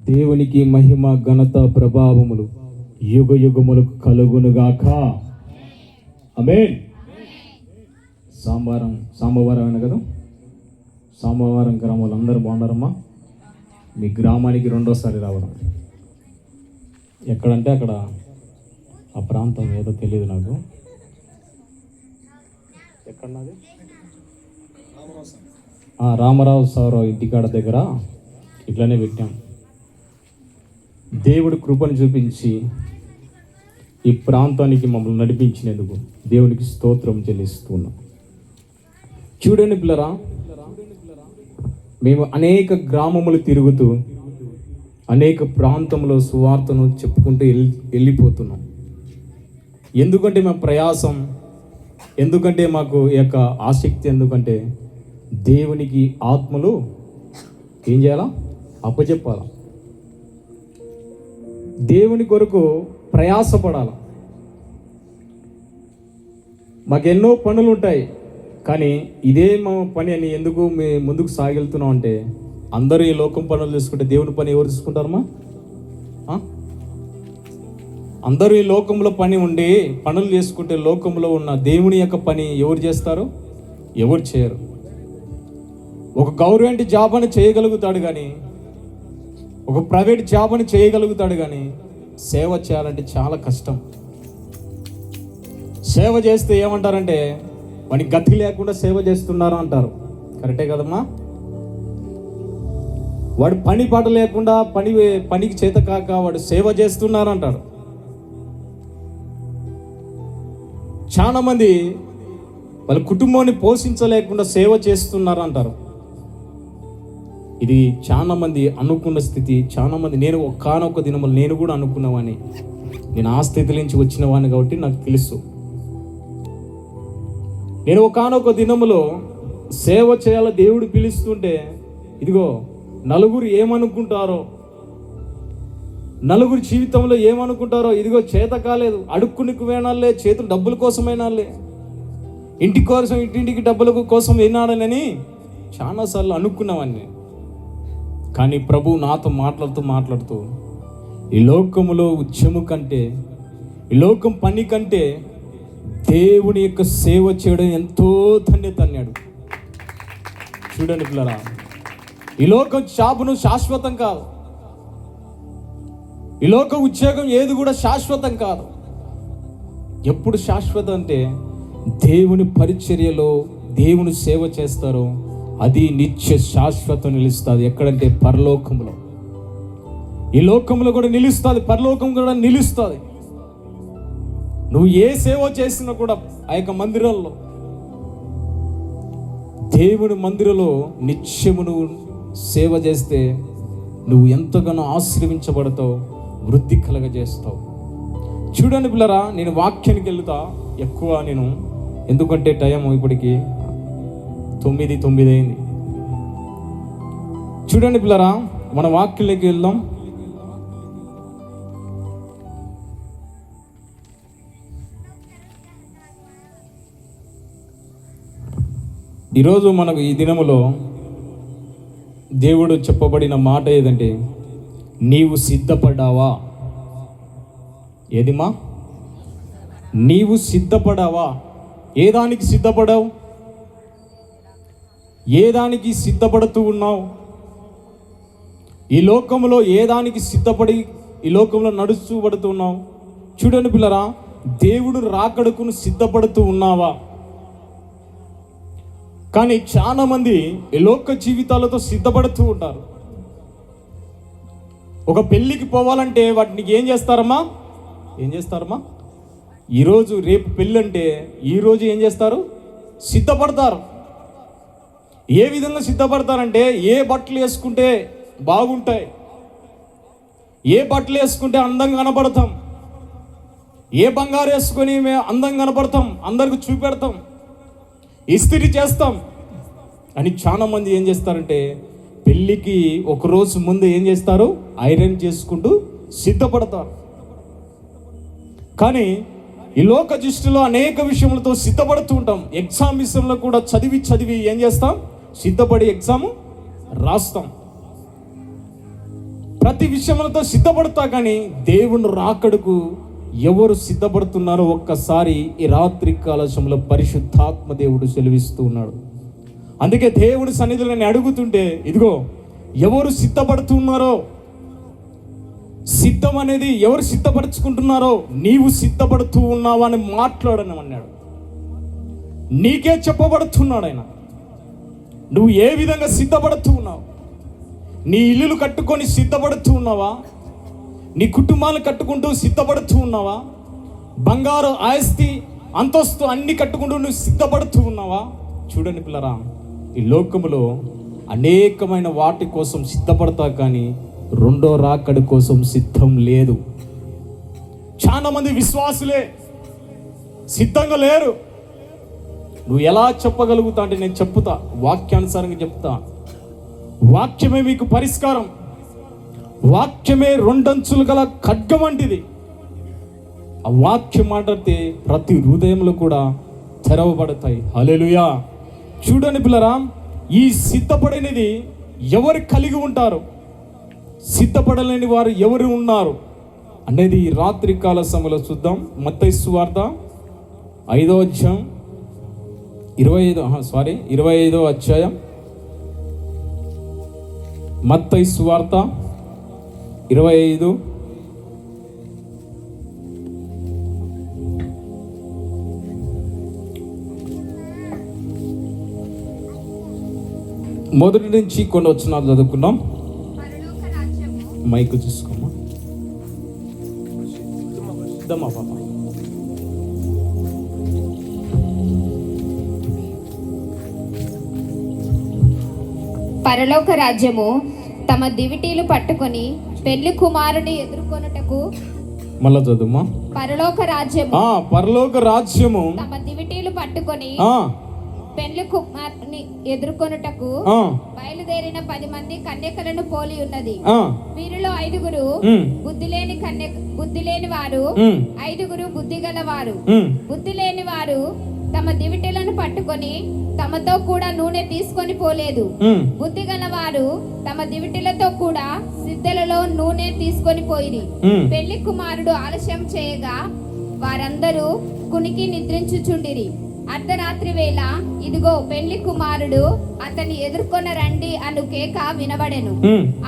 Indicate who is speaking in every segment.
Speaker 1: దేవునికి మహిమ ఘనత ప్రభావములు యుగ యుగములకు కలుగునుగాక. ఆమేన్. సోమవారం అయినా కదా, సోమవారం గ్రామాలు అందరూ బాగున్నారమ్మా. మీ గ్రామానికి రెండోసారి రావడం ఎక్కడంటే అక్కడ ఆ ప్రాంతం ఏదో తెలియదు నాకు, ఎక్కడన్నది రామారావు సార్ ఇంటికాడ దగ్గర ఇట్లానే పెట్టాం. దేవుడి కృపను చూపించి ఈ ప్రాంతానికి మమ్మల్ని నడిపించినందుకు దేవునికి స్తోత్రం చెల్లిస్తున్నాం. చూడండి పిల్లరా, మేము అనేక గ్రామములు తిరుగుతూ అనేక ప్రాంతంలో సువార్తను చెప్పుకుంటూ వెళ్ళిపోతున్నాం. ఎందుకంటే మా ప్రయాసం, ఎందుకంటే మాకు ఈ యొక్క ఆసక్తి, ఎందుకంటే దేవునికి ఆత్మలు ఏం చేయాలా? అప్పచెప్పాలా. దేవుని కొరకు ప్రయాసపడాల. మాకెన్నో పనులు ఉంటాయి, కానీ ఇదే మా పని అని ఎందుకు మేము ముందుకు సాగిలుతున్నాం అంటే, అందరూ ఈ లోకం పనులు చేసుకుంటే దేవుని పని ఎవరు తీసుకుంటారమ్మా? అందరూ ఈ లోకంలో పని ఉండి పనులు చేసుకుంటే లోకంలో ఉన్న దేవుని యొక్క పని ఎవరు చేస్తారు? ఎవరు చేయరు. ఒక గవర్నమెంట్ జాబ్ అని చేయగలుగుతాడు కానీ, ఒక ప్రైవేట్ జాబ్ అని చేయగలుగుతాడు కానీ, సేవ చేయాలంటే చాలా కష్టం. సేవ చేస్తే ఏమంటారంటే, వానికి గతి లేకుండా సేవ చేస్తున్నారు అంటారు. కరెక్టే కదమ్మా? వాడు పని పాట లేకుండా పనికి చేత కాక వాడు సేవ చేస్తున్నారు అంటారు. చాలా మంది వాళ్ళ కుటుంబాన్ని పోషించలేకుండా సేవ చేస్తున్నారు అంటారు. ఇది చాలా మంది అనుకున్న స్థితి. చాలా మంది, నేను ఒకానొక దినములు నేను కూడా అనుకున్నవాడిని. నేను ఆ స్థితి నుంచి వచ్చిన వాడిని కాబట్టి నాకు తెలుసు. నేను ఒకానొక దినములో సేవ చేయాల దేవుడు పిలుస్తుంటే, ఇదిగో నలుగురు ఏమనుకుంటారో, నలుగురు జీవితంలో ఏమనుకుంటారో, ఇదిగో చేత కాలేదు, అడుక్కునికి వేనాలే, చేతులు డబ్బుల కోసమైనాలే, ఇంటి కోసం ఇంటింటికి డబ్బుల కోసం వినాలని చాలాసార్లు అనుకున్నవాడిని. కానీ ప్రభు నాతో మాట్లాడుతూ ఈ లోకములో ఉద్యము కంటే, ఈ లోకం పని కంటే దేవుని యొక్క సేవ చేయడం ఎంతో ధన్యత అన్నాడు. చూడండి పిల్లరా, ఈ లోకం జాబును శాశ్వతం కాదు, ఈ లోక ఉద్యోగం ఏది కూడా శాశ్వతం కాదు. ఎప్పుడు శాశ్వతం అంటే దేవుని పరిచర్యలో దేవుని సేవ చేస్తారో అది నిత్య శాశ్వతం నిలుస్తుంది. ఎక్కడంటే పరలోకంలో. ఈ లోకంలో కూడా నిలుస్తుంది, పరలోకం కూడా నిలుస్తుంది. నువ్వు ఏ సేవ చేసినా కూడా ఆ యొక్క మందిరంలో, దేవుని మందిరంలో నిత్యము నువ్వు సేవ చేస్తే నువ్వు ఎంతగానో ఆశీర్వించబడతావు, వృద్ధి కలగజేస్తావు. చూడండి పిల్లరా, నేను వాక్యానికి వెళ్తా ఎక్కువ నేను, ఎందుకంటే టైం ఇప్పటికి 9 అయింది. చూడండి పిల్లరా, మన వాక్యంలోకి వెళ్దాం. ఈరోజు మనకు ఈ దినములో దేవుడు చెప్పబడిన మాట ఏదంటే, నీవు సిద్ధపడ్డావా? ఏదిమా? నీవు సిద్ధపడావా? ఏ దానికి సిద్ధపడావు? ఏ దానికి సిద్ధపడుతూ ఉన్నావు? ఈ లోకంలో ఏ దానికి సిద్ధపడి ఈ లోకంలో నడుచూబడుతున్నావు? చూడండి పిల్లరా, దేవుడు రాకడకును సిద్ధపడుతూ ఉన్నావా? కానీ చాలా మంది ఈ లోక జీవితాలతో సిద్ధపడుతూ ఉంటారు. ఒక పెళ్ళికి పోవాలంటే వాటిని ఏం చేస్తారమ్మా? ఈరోజు రేపు పెళ్ళి అంటే ఈరోజు ఏం చేస్తారు? సిద్ధపడతారు. ఏ విధంగా సిద్ధపడతారంటే, ఏ బట్టలు వేసుకుంటే బాగుంటాయి, ఏ బట్టలు వేసుకుంటే అందంగా కనపడతాం, ఏ బంగారు వేసుకొని మేము అందంగా కనపడతాం, అందరికి చూపెడతాం, ఇస్త్రీ చేస్తాం అని చాలా మంది ఏం చేస్తారంటే, పెళ్ళికి ఒకరోజు ముందు ఏం చేస్తారు? ఐరన్ చేసుకుంటూ సిద్ధపడతారు. కానీ ఈ లోక దృష్టిలో అనేక విషయములతో సిద్ధపడుతూ ఉంటాం. ఎగ్జామ్ విషయంలో కూడా చదివి ఏం చేస్తాం? సిద్ధపడి ఎగ్జామ్ రాస్తాం. ప్రతి విషయంలో సిద్ధపడతా, కానీ దేవుని రాకడకు ఎవరు సిద్ధపడుతున్నారో ఒక్కసారి ఈ రాత్రి కాలశంలో పరిశుద్ధాత్మ దేవుడు సెలవిస్తూ ఉన్నాడు. అందుకే దేవుడి సన్నిధిలో నేను అడుగుతుంటే, ఇదిగో ఎవరు సిద్ధపడుతున్నారో, సిద్ధం అనేది ఎవరు సిద్ధపరచుకుంటున్నారో, నీవు సిద్ధపడుతూ ఉన్నావా అని మాట్లాడను అన్నాడు. నీకే చెప్పబడుతున్నాడు ఆయన. నువ్వు ఏ విధంగా సిద్ధపడుతూ ఉన్నావు? నీ ఇల్లులు కట్టుకొని సిద్ధపడుతూ ఉన్నావా? నీ కుటుంబాలు కట్టుకుంటూ సిద్ధపడుతూ ఉన్నావా? బంగారు ఆస్తి అంతస్తు అన్ని కట్టుకుంటూ నువ్వు సిద్ధపడుతూ ఉన్నావా? చూడండి పిల్లరా, ఈ లోకములో అనేకమైన వాటి కోసం సిద్ధపడతా, కానీ రెండో రాకడి కోసం సిద్ధం లేదు. చాలా మంది విశ్వాసులే సిద్ధంగా లేరు. నువ్వు ఎలా చెప్పగలుగుతా అంటే నేను చెప్తా, వాక్యానుసారంగా చెప్తా. వాక్యమే మీకు పరిష్కారం. వాక్యమే రెండంచులు గల ఖడ్గం వంటిది. ఆ వాక్యం మాట్లాడితే ప్రతి హృదయంలో కూడా తెరవబడతాయి. హల్లెలూయా. చూడండి పిల్లరా, ఈ సిద్ధపడినది ఎవరు కలిగి ఉంటారు, సిద్ధపడలేని వారు ఎవరు ఉన్నారు అనేది ఈ రాత్రి కాల సమయంలో చూద్దాం. మత్తయి సువార్త 5వ అధ్యాయం 25వ అధ్యాయం, మత్తయి సువార్త 25 మొదటి నుంచి కొన్ని వచనాలు చదువుకున్నాం. మైకు చూసుకోమా పాప.
Speaker 2: పరలోక రాజ్యము తమ దివిటీలు పట్టుకొని పెళ్లి కుమారుని ఎదుర్కొనుటకు.
Speaker 1: మళ్ళా చదువుమా.
Speaker 2: పరలోక రాజ్యము
Speaker 1: తమ
Speaker 2: దివిటీలు పట్టుకొని పెళ్లి కుమారుని ఎదుర్కొనుటకు బయలుదేరిన 10 మంది కన్యకలను పోలి ఉన్నది. వీరిలో 5 బుద్ధి లేని వారు, 5 బుద్ధి గల వారు. బుద్ధి లేని వారు తమ దివిటీలను పట్టుకొని తమతో కూడా నూనె తీసుకొని పోలేదు. బుద్ధి గల వారు తమ దివిటీలతో కూడా సిద్ధలలో నూనె తీసుకొని పోయిరి. పెళ్లి కుమారుడు ఆలస్యం చేయగా వారందరూ కునికి నిద్రించుచుండిరి. అర్ధరాత్రి వేళ ఇదిగో పెళ్లి కుమారుడు అతన్ని ఎదుర్కొన రండి అను కేక వినబడెను.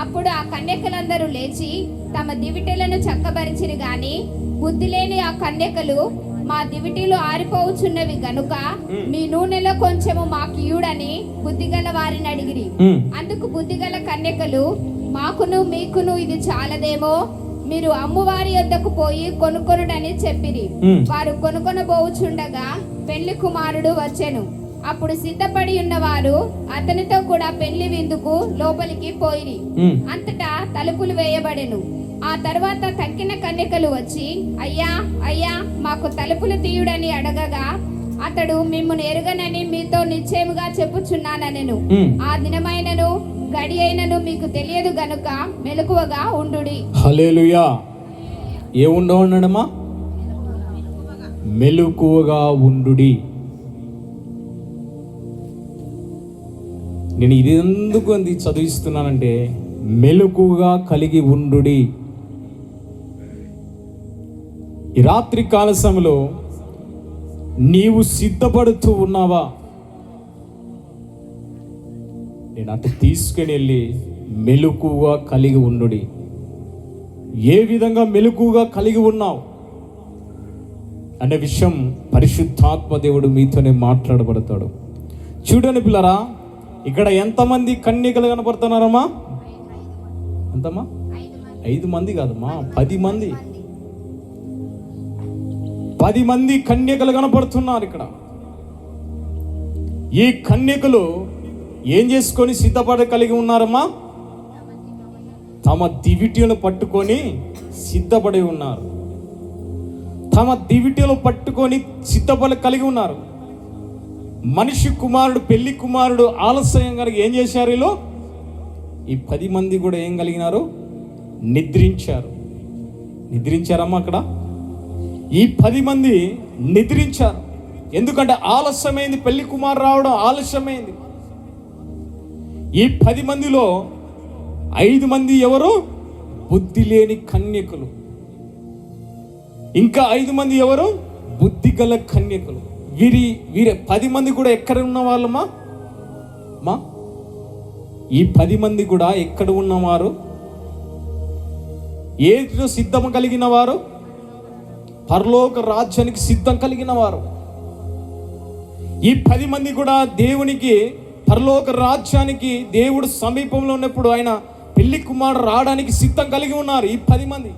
Speaker 2: అప్పుడు ఆ కన్యకలందరూ లేచి తమ దివిటీలను చక్కబరిచిరి గాని బుద్ధి లేని ఆ కన్యకలు, మా దివిటీలు ఆరిపోవచ్చున్నవి గనుక మీ నూనెలో కొంచెము మాకు ఇయ్యుడని బుద్ధిగల వారిని అడిగిరి. అందుకు బుద్ధిగల కన్యకలు, మాకును మీకును ఇది చాలదేమో, మీరు అమ్మువారి యొద్దకు పోయి కొనుకొనుడని చెప్పిరి. వారు కొనుకొనబోచుండగా పెళ్లి కుమారుడు వచ్చెను. అప్పుడు సిద్ధపడి ఉన్నవారు అతనితో కూడా పెళ్లి విందుకు లోపలికి పోయిరి. అంతటా తలుపులు వేయబడెను. ఆ తర్వాత తక్కిన కన్యకలు వచ్చి, అయ్యా అయ్యా మాకు తలుపులు తీయుడని అడగగా అతడు, మిమ్మును ఎరుగనని మీతో నిశ్చయముగా చెప్పుచున్నానెను. ఆ దినమైనను గడి అయినను మీకు తెలియదు గనుక మెలకువగా ఉండుడి.
Speaker 1: హల్లెలూయా. ఏముండమా? మెలకువగా ఉండుడి. నేను ఇది ఎందుకు అంది చదివిస్తున్నానంటే, మెలకువగా కలిగి ఉండుడి. ఈ రాత్రి కాల సమయంలో నీవు సిద్ధపడుతూ ఉన్నావా? నేను అటు తీసుకుని వెళ్ళి మెలకువగా కలిగి ఉండుడి. ఏ విధంగా మెలకువగా కలిగి ఉన్నావు అనే విషయం పరిశుద్ధాత్మ దేవుడు మీతోనే మాట్లాడబడతాడు. చూడండి పిల్లరా, ఇక్కడ ఎంతమంది కన్యకలు కనపడుతున్నారమ్మా? ఎంతమ్మా? 5 మంది కాదమ్మా, 10 మంది. 10 మంది కన్యకలు కనపడుతున్నారు ఇక్కడ. ఈ కన్యకలు ఏం చేసుకొని సిద్ధపడి కలిగి ఉన్నారమ్మా? తమ దివిటీలను పట్టుకొని సిద్ధపడి ఉన్నారు. తమ దివిటీలు పట్టుకొని సిద్ధపడి కలిగి ఉన్నారు. మనిషి కుమారుడు, పెళ్లి కుమారుడు ఆలస్యం కనుక ఏం చేశారు? వీళ్ళు ఈ 10 మంది కూడా ఏం కలిగినారు? నిద్రించారు. నిద్రించారమ్మా అక్కడ. ఈ 10 మంది నిద్రించారు. ఎందుకంటే ఆలస్యమైంది, పెళ్లి కుమారు రావడం ఆలస్యమైంది. ఈ 10 మందిలో 5 మంది ఎవరు? బుద్ధి లేని కన్యకులు. ఇంకా 5 మంది ఎవరు? బుద్ధి గల కన్యకులు. వీరి 10 మంది కూడా ఎక్కడ ఉన్న వాళ్ళమా? ఈ 10 మంది కూడా ఎక్కడ ఉన్నవారు? ఏదో సిద్ధం కలిగిన వారు, పరలోక రాజ్యానికి సిద్ధం కలిగిన వారు. ఈ 10 మంది కూడా దేవునికి, పరలోక రాజ్యానికి దేవుడు సమీపంలో ఉన్నప్పుడు ఆయన పెళ్లి కుమారుడు రావడానికి సిద్ధం కలిగి ఉన్నారు. ఈ 10 మంది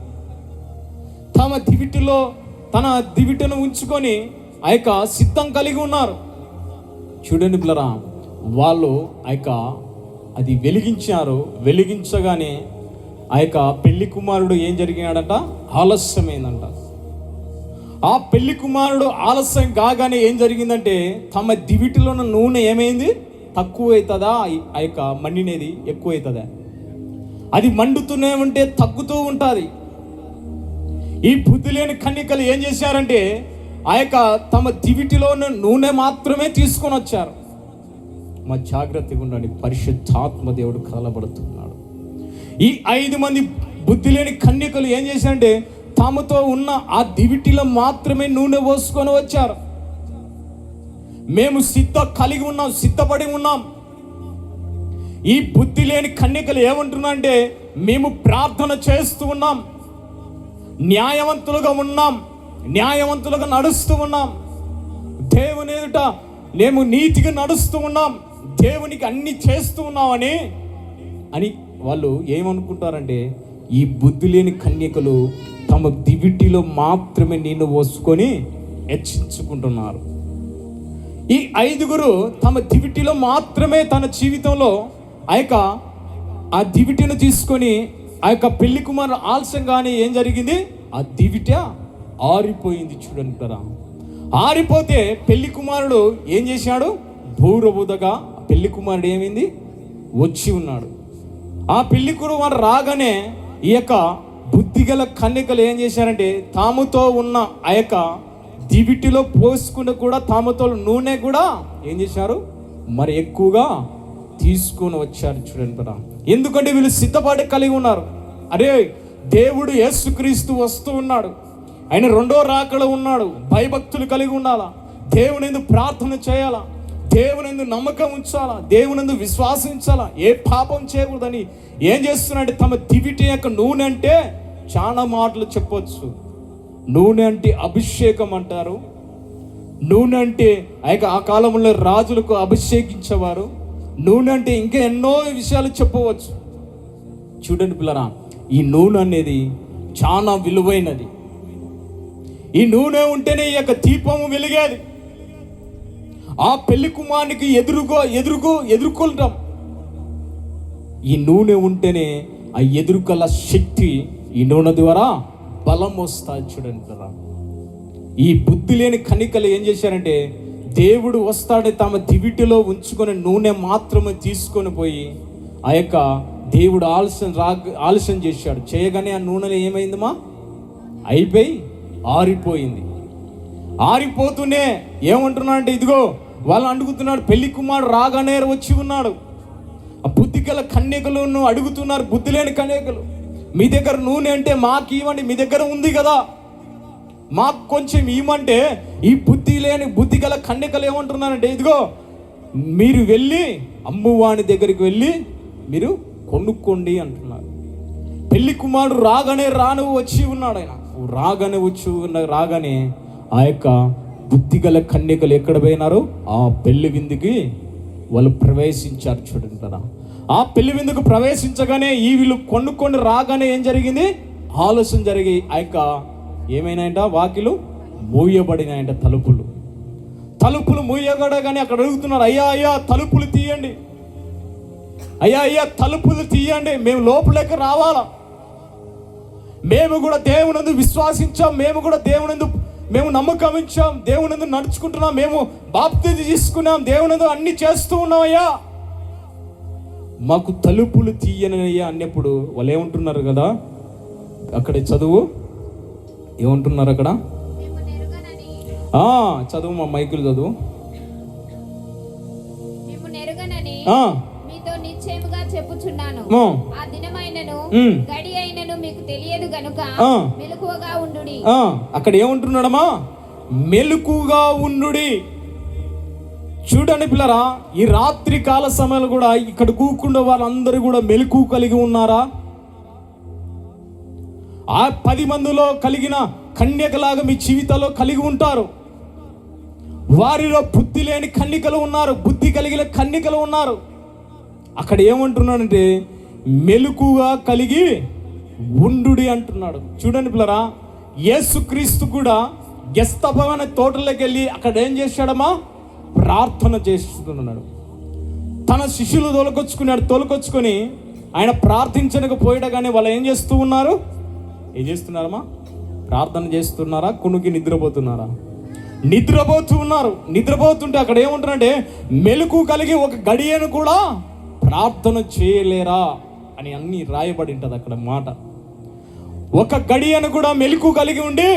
Speaker 1: తన దివిటను ఉంచుకొని ఆ యొక్క సిద్ధం కలిగి ఉన్నారు. చూడండి పిల్లరా, వాళ్ళు ఆ యొక్క అది వెలిగించారు. వెలిగించగానే ఆ యొక్క పెళ్లి కుమారుడు ఏం జరిగినాడంట? ఆలస్యమైందంట. ఆ పెళ్లి కుమారుడు ఆలస్యం కాగానే ఏం జరిగిందంటే, తమ దివిటిలో ఉన్న నూనె ఏమైంది? తక్కువ అవుతుందా? ఆ యొక్క మండినేది ఎక్కువ అవుతుందా? అది మండుతూనే ఉంటే తగ్గుతూ ఉంటుంది. ఈ బుద్ధి లేని కన్యకలు ఏం చేశారంటే, ఆ యొక్క తమ దివిటిలో ఉన్న నూనె మాత్రమే తీసుకొని వచ్చారు. మా జాగ్రత్తగా ఉండండి, పరిశుద్ధాత్మ దేవుడు కలబడుతున్నాడు. ఈ 5 మంది బుద్ధి లేని కన్యకలు ఏం చేశారంటే, తమతో ఉన్న ఆ దివిటిలో మాత్రమే నూనె పోసుకొని వచ్చారు. మేము సిద్ధపడి ఉన్నాం. ఈ బుద్ధి లేని కన్యకలు ఏమంటున్నా అంటే, మేము ప్రార్థన చేస్తూ ఉన్నాం, న్యాయవంతులుగా ఉన్నాం, న్యాయవంతులుగా నడుస్తూ ఉన్నాం, దేవుని ఎదుట మేము నీతిగా నడుస్తూ ఉన్నాం, దేవునికి అన్ని చేస్తూ ఉన్నామని వాళ్ళు ఏమనుకుంటారంటే, ఈ బుద్ధి లేని కన్యకలు తమ దివిటిలో మాత్రమే నీళ్లు పోసుకొని హెచ్చించుకుంటున్నారు. ఈ 5 తమ దివిటిలో మాత్రమే తన జీవితంలో ఆ దివిటిని తీసుకొని ఆ యొక్క పెళ్లి కుమారుడు ఆలస్యంగానే ఏం జరిగింది? ఆ దివిట ఆరిపోయింది. చూడండి కదా, ఆరిపోతే పెళ్లి కుమారుడు ఏం చేశాడు? భూరబుదగా పెళ్లి కుమారుడు ఏమైంది? వచ్చి ఉన్నాడు. ఆ పెళ్లి కుమారుడు రాగానే ఈ యొక్క బుద్ధిగల కన్యకలు ఏం చేశారంటే, తాముతో ఉన్న ఆ యొక్క దివిటిలో పోసుకుని కూడా తాముతో నూనె కూడా ఏం చేశారు? మరి ఎక్కువగా తీసుకొని వచ్చారు. చూడండి కదా, ఎందుకంటే వీళ్ళు సిద్ధపాటు కలిగి ఉన్నారు. అరే, దేవుడు యేసుక్రీస్తు వస్తూ ఉన్నాడు, ఆయన 2వ రాకడ ఉన్నాడు. భయభక్తులు కలిగి ఉండాలా, దేవునిందు ప్రార్థన చేయాలా, దేవునిందు నమ్మకం ఉంచాలా, దేవునిందు విశ్వాసించాలా, ఏ పాపం చేయకూడదని ఏం చేస్తున్నాడు? తమ దివిటి యొక్క నూనె అంటే చాలా మాటలు చెప్పొచ్చు. నూనె అంటే అభిషేకం అంటారు. నూనె అంటే ఆ కాలంలో రాజులకు అభిషేకించేవారు. నూనె అంటే ఇంకా ఎన్నో విషయాలు చెప్పవచ్చు. చూడండి పిల్లరా, ఈ నూనె అనేది చాలా విలువైనది. ఈ నూనె ఉంటేనే ఈ యొక్క దీపము వెలిగేది. ఆ పెళ్లి కుమారునికి ఎదుర్కొంటాం. ఈ నూనె ఉంటేనే ఆ ఎదుర్కొల శక్తి, ఈ నూనె ద్వారా బలం వస్తుంది. చూడండి కదా, ఈ బుద్ధి లేని కన్యకలు ఏం చేశారంటే, దేవుడు వస్తాడే తమ దివిటిలో ఉంచుకొని నూనె మాత్రమే తీసుకొని పోయి ఆ యొక్క దేవుడు ఆలస్యం చేశాడు. చేయగానే ఆ నూనెలో ఏమైందమ్మా? అయిపోయి ఆరిపోయింది. ఆరిపోతూనే ఏమంటున్నాడు అంటే, ఇదిగో వాళ్ళు అడుగుతున్నాడు, పెళ్లి కుమారుడు రాగానే వచ్చి ఉన్నాడు. ఆ బుద్ధి గల కన్యకలను అడుగుతున్నారు, బుద్ధి లేని కన్యకలు, మీ దగ్గర నూనె అంటే మాకు ఇవ్వండి, మీ దగ్గర ఉంది కదా, మాకు కొంచెం ఇవ్వమంటే ఈ బుద్ధి గల కన్యకలు ఏమంటున్నారంటే, ఇదిగో మీరు వెళ్ళి అమ్మువాని దగ్గరికి వెళ్ళి మీరు కొనుక్కోండి అంటున్నారు. పెళ్లి కుమారుడు రాగానే వచ్చి ఉన్నాడు. ఆయన రాగానే ఆ యొక్క బుద్ధి గల కన్యకలు ఎక్కడ పోయినారు? ఆ పెళ్లి విందుకి వాళ్ళు ప్రవేశించారు. చూడండి కదా, ఆ పెళ్లి విందుకు ప్రవేశించగానే ఈ వీళ్ళు కొనుక్కొని రాగానే ఏం జరిగింది? ఆలస్యం జరిగి ఆ యొక్క ఏమైనాయంట? వాకిలు మూయబడినాయంట. తలుపులు మూయబడగానే అక్కడ అడుగుతున్నారు, అయ్యా తలుపులు తీయండి, అయ్యా తలుపులు తీయండి, మేము లోపలికి రావాలా, మేము కూడా దేవునందు విశ్వాసించాం, మేము కూడా దేవునందు మేము నమ్మకం ఇచ్చాం, దేవునందు నడుచుకుంటున్నాం, మేము బాప్తిజం తీసుకున్నాం, దేవునందు అన్ని చేస్తూ ఉన్నామయ్యా, మాకు తలుపులు తీయనయ్యా అన్నప్పుడు వాళ్ళు ఏమంటున్నారు కదా, అక్కడ చదువు ఏమంటున్నారు అక్కడ? చదువు, మా మైకులు చదువు.
Speaker 2: మీతో నిశ్చయముగా చెప్పుచున్నాను, ఆ దినమైనను గడి అయినను అయినను మీకు తెలియదు గనుక
Speaker 1: ఆ.
Speaker 2: మెలకువగా ఉండుడి.
Speaker 1: అక్కడ ఏమంటున్నాడమ్మా? మెలకుగా ఉండుడి. చూడండి పిల్లరా, ఈ రాత్రి కాల సమయంలో కూడా ఇక్కడ కూకుండా వాళ్ళందరూ కూడా మెలకు కలిగి ఉన్నారా? ఆ 10 మందిలో కలిగిన కన్యకలాగా మీ జీవితాల్లో కలిగి ఉంటారు. వారిలో బుద్ధి లేని కన్యకలు ఉన్నారు, బుద్ధి కలిగిన కన్యకలు ఉన్నారు. అక్కడ ఏమంటున్నాడంటే మెలకుగా కలిగి ఉండుడి అంటున్నాడు. చూడండి పిల్లరా, యేసుక్రీస్తు కూడా గెస్తభవన తోటలోకి వెళ్ళి అక్కడ ఏం చేశాడమ్మా? ప్రార్థన చేస్తున్నాడు. తన శిష్యులు తోలుకొచ్చుకొని ఆయన ప్రార్థించడానికి పోయాడు. కానీ వాళ్ళు ఏం చేస్తూ ఉన్నారు? ఏం చేస్తున్నారమ్మా? ప్రార్థన చేస్తున్నారా? కునుకి నిద్రపోతున్నారా? నిద్రపోతూ ఉన్నారు. నిద్రపోతుంటే అక్కడ ఏముంటారంటే మెలకు కలిగి ఒక గడియను కూడా ప్రార్థన చేయలేరా అని అన్ని రాయబడి ఉంటుంది అక్కడ మాట. ఒక గడియను కూడా మెలకు కలిగి ఉండి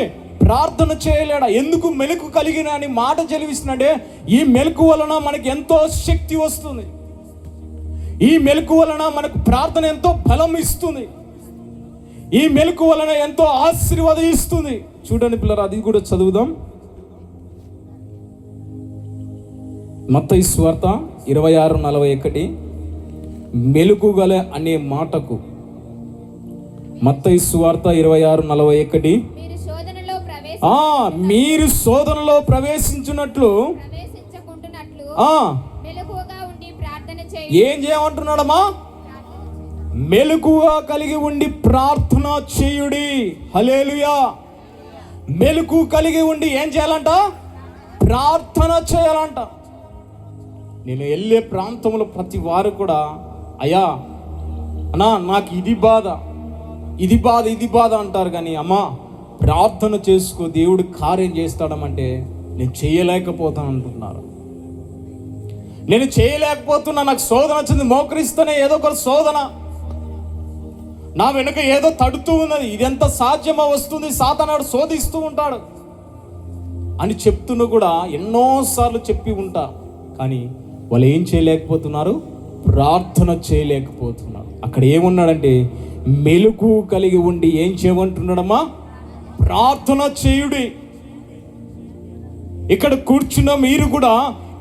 Speaker 1: ప్రార్థన చేయలేడా? ఎందుకు మెలకు కలిగిన అని మాట చెలివిస్తున్నాడే, ఈ మెలకు వలన మనకి ఎంతో శక్తి వస్తుంది. ఈ మెలకు వలన మనకు ప్రార్థన ఎంతో బలం ఇస్తుంది. ఈ మెలకు వలన ఎంతో ఆశీర్వాదం ఇస్తుంది. చూడండి పిల్లలు, అది కూడా చదువుదాం. మత్తయి సువార్త 26:41 మెలకుగల అనే మాటకు, మత్తయి సువార్త 26:41 మీరు శోధనలో ప్రవేశించున్నట్లు ఏం చేయమంటున్నాడమ్మా? మెలకుగా కలిగి ఉండి ప్రార్థన చేయుడి. హల్లెలూయా. మెలకు కలిగి ఉండి ఏం చేయాలంట? ప్రార్థన చేయాలంట. నేను వెళ్ళే ప్రాంతంలో ప్రతి వారు కూడా, అయ్యా అన్నా నాకు ఇది బాధ అంటారు. కానీ అమ్మా ప్రార్థన చేసుకో, దేవుడు కార్యం చేస్తాడమంటే నేను చేయలేకపోతాను అంటున్నారు. నేను చేయలేకపోతున్నా, నాకు శోధన వచ్చింది, మోకరిస్తూనే ఏదో ఒక శోధన నా వెనుక ఏదో తడుతూ ఉన్నది, ఇదెంత సాధ్యమో వస్తుంది, సాతానుడు శోధిస్తూ ఉంటాడు అని చెప్తున్నా కూడా ఎన్నోసార్లు చెప్పి ఉంటా. కానీ వాళ్ళు ఏం చేయలేకపోతున్నారు? ప్రార్థన చేయలేకపోతున్నారు. అక్కడ ఏమున్నాడంటే మెలకు కలిగి ఉండి ఏం చేయమంటున్నాడమ్మా? ప్రార్థన చేయుడి. ఇక్కడ కూర్చున్న మీరు కూడా,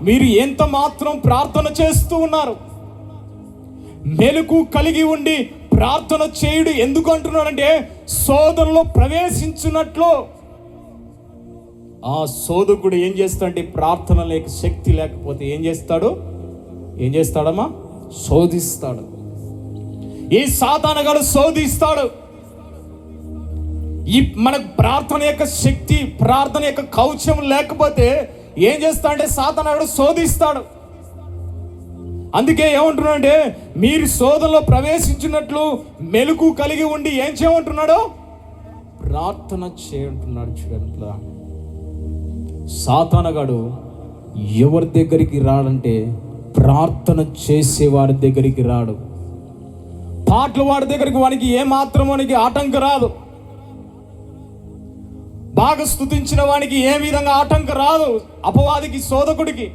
Speaker 1: మీరు ఎంత మాత్రం ప్రార్థన చేస్తూ ఉన్నారు? మెలకు కలిగి ఉండి ప్రార్థన చేయుడు. ఎందుకు అంటున్నాడంటే శోధనలో ప్రవేశించున్నట్లు. ఆ శోధకుడు ఏం చేస్తాడంటే ప్రార్థన లేక శక్తి లేకపోతే ఏం చేస్తాడమ్మా? శోధిస్తాడు. ఈ సాతానుగాడు శోధిస్తాడు. ఈ మనకు ప్రార్థన యొక్క శక్తి, ప్రార్థన యొక్క కవచం లేకపోతే ఏం చేస్తాడంటే సాతానుగాడు శోధిస్తాడు. అందుకే ఏమంటున్నాడంటే మీరు శోధనలో ప్రవేశించినట్లు మెలకు కలిగి ఉండి ఏం చేయమంటున్నాడు? ప్రార్థన చేయంటున్నాడు. చూడండి, సాతానుగాడు ఎవరి దగ్గరికి రాడంటే ప్రార్థన చేసే వారి దగ్గరికి రాడు. పాటలు వాడి దగ్గరికి వానికి ఏమాత్రం వానికి ఆటంకం రాదు. బాగా స్తుతించిన వానికి ఏ విధంగా ఆటంకం రాదు. అపవాదికి, శోధకుడికి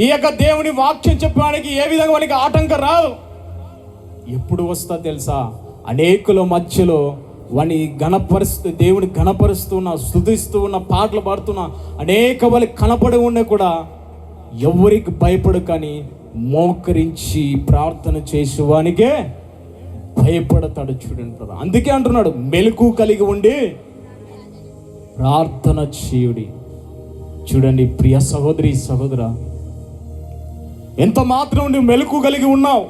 Speaker 1: ఈ యొక్క దేవుని వాక్యం చెప్పడానికి ఏ విధంగా వానికి ఆటంకం రాదు. ఎప్పుడు వస్తా తెలుసా? అనేకుల మధ్యలో వాని గణపరుస్తూ, దేవుని గణపరుస్తున్న, స్తుతిస్తూ ఉన్న, పాటలు పాడుతున్న అనేక వాళ్ళకి కనపడి ఉన్నా కూడా ఎవరికి భయపడు, కానీ మోకరించి ప్రార్థన చేసేవానికే భయపడతాడు. చూడండి, అందుకే అంటున్నాడు మెలకు కలిగి ఉండి ప్రార్థన చేయుడి. చూడండి ప్రియ సహోదరి, సహోదరా, ఎంత మాత్రం నువ్వు మెలకు కలిగి ఉన్నావు?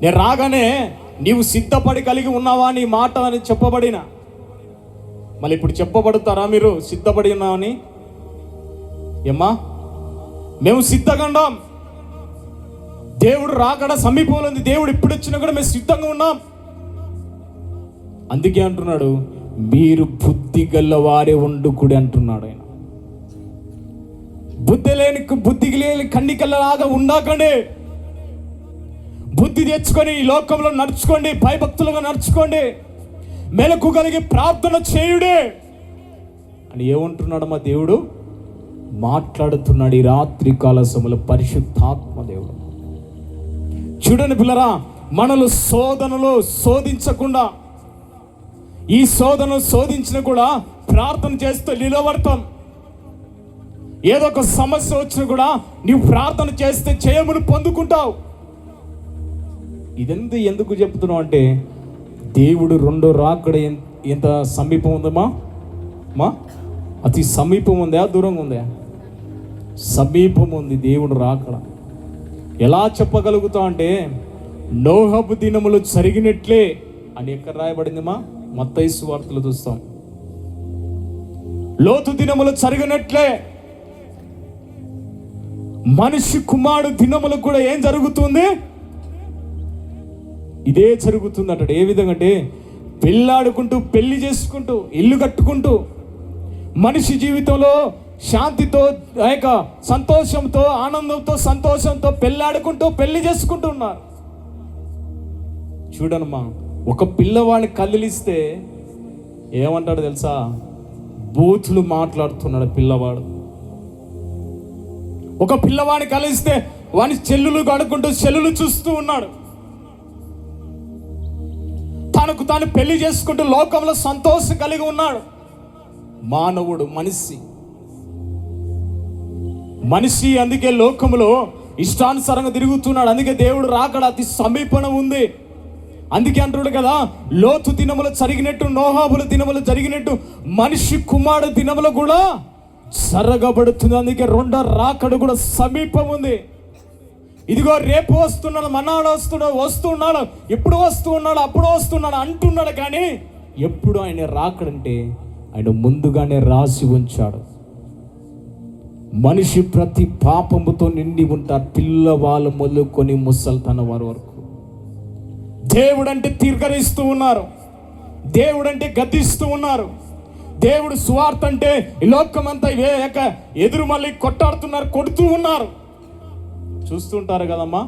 Speaker 1: నేను రాగానే నీవు సిద్ధపడి కలిగి ఉన్నావా నీ మాట అని చెప్పబడిన, మళ్ళీ ఇప్పుడు చెప్పబడతారా మీరు సిద్ధపడి ఉన్నామని? ఏమ్మా, మేము సిద్ధంగా, దేవుడు రాకడ సమీపంలో ఉంది, దేవుడు ఇప్పుడు వచ్చినా కూడా మేము సిద్ధంగా ఉన్నాం. అందుకే అంటున్నాడు మీరు బుద్ధి గల్లవారే వండుకుడి అంటున్నాడు ఆయన. బుద్ధి లేని కన్నికల్లాగా ఉండకండి. బుద్ధి తెచ్చుకొని ఈ లోకంలో నడుచుకోండి, భయభక్తులుగా నడుచుకోండి, మెలకు కలిగి ప్రార్థన చేయుడే అని ఏమంటున్నాడు మా దేవుడు మాట్లాడుతున్నాడు ఈ రాత్రి కాల సమయంలో పరిశుద్ధాత్మ దేవుడు. చూడండి పిల్లరా, మనల్ని శోధనలో శోధించకుండా, ఈ శోధనను శోధించిన కూడా ప్రార్థన చేస్తూ నిలబడతాం. ఏదో ఒక సమస్య వచ్చినా కూడా నీవు ప్రార్థన చేస్తే జయమును పొందుకుంటావు. ఇదంతా ఎందుకు చెప్తున్నావు అంటే, దేవుడు రెండో రాకడ ఎంత సమీపం ఉందమ్మా? అతి సమీపం ఉందా, దూరంగా ఉందా? సమీపం ఉంది దేవుడు రాకడ. ఎలా చెప్పగలుగుతాం అంటే, నోహబు దినములు జరిగినట్లే అని ఎక్కడ రాయబడిందిమా? మత్తయి సువార్తలో చూస్తాం. లోతు దినములు జరిగినట్లే మనిషి కుమారుడు దినములకు కూడా ఏం జరుగుతుంది? ఇదే జరుగుతుంది అంటాడు. ఏ విధంగా అంటే, పెళ్ళాడుకుంటూ, పెళ్లి చేసుకుంటూ, ఇల్లు కట్టుకుంటూ, మనిషి జీవితంలో శాంతితో, సంతోషంతో, ఆనందంతో, సంతోషంతో పెళ్ళాడుకుంటూ, పెళ్లి చేసుకుంటూ ఉన్నారు. చూడనమ్మా, ఒక పిల్లవాడిని కదిలిస్తే ఏమంటాడు తెలుసా? బూతులు మాట్లాడుతున్నాడు పిల్లవాడు. ఒక పిల్లవాడిని కలిస్తే వాని చెల్లులు కడుక్కుంటూ చెల్లులు చూస్తూ ఉన్నాడు. తనకు తాను పెళ్లి చేసుకుంటూ లోకంలో సంతోషం కలిగి ఉన్నాడు. మానవుడు, మనిషి అందుకే లోకంలో ఇష్టానుసారంగా తిరుగుతున్నాడు. అందుకే దేవుడు రాకడ అతి సమీపన ఉంది. అందుకే అంటున్నాడు కదా, లోతు దినములు జరిగినట్టు, నోహాబుల దినములు జరిగినట్టు మనిషి కుమారుడు దినములు కూడా జరగబడుతుంది. అందుకే రెండో రాకడ కూడా సమీపం ఉంది. ఇదిగో రేపు వస్తున్నాడు, మన్నాడు వస్తున్నాడు, ఎప్పుడు వస్తున్నాడు, అప్పుడు వస్తున్నాడు అంటున్నాడు. కానీ ఎప్పుడు ఆయన రాకడంటే ఆయన ముందుగానే రాసి ఉంచాడు. మనిషి ప్రతి పాపముతో నిండి ఉంటారు, పిల్లవాళ్ళు మొదలుకొని ముసల్తన వారి వరకు. దేవుడంటే తిరగరిస్తూ ఉన్నారు, దేవుడంటే గద్దిస్తూ ఉన్నారు. దేవుడు సువార్త అంటే ఈ లోకమంతా ఎదురు మళ్ళీ కొట్టాడుతున్నారు, కొడుతూ ఉన్నారు. చూస్తుంటారు కదమ్మా,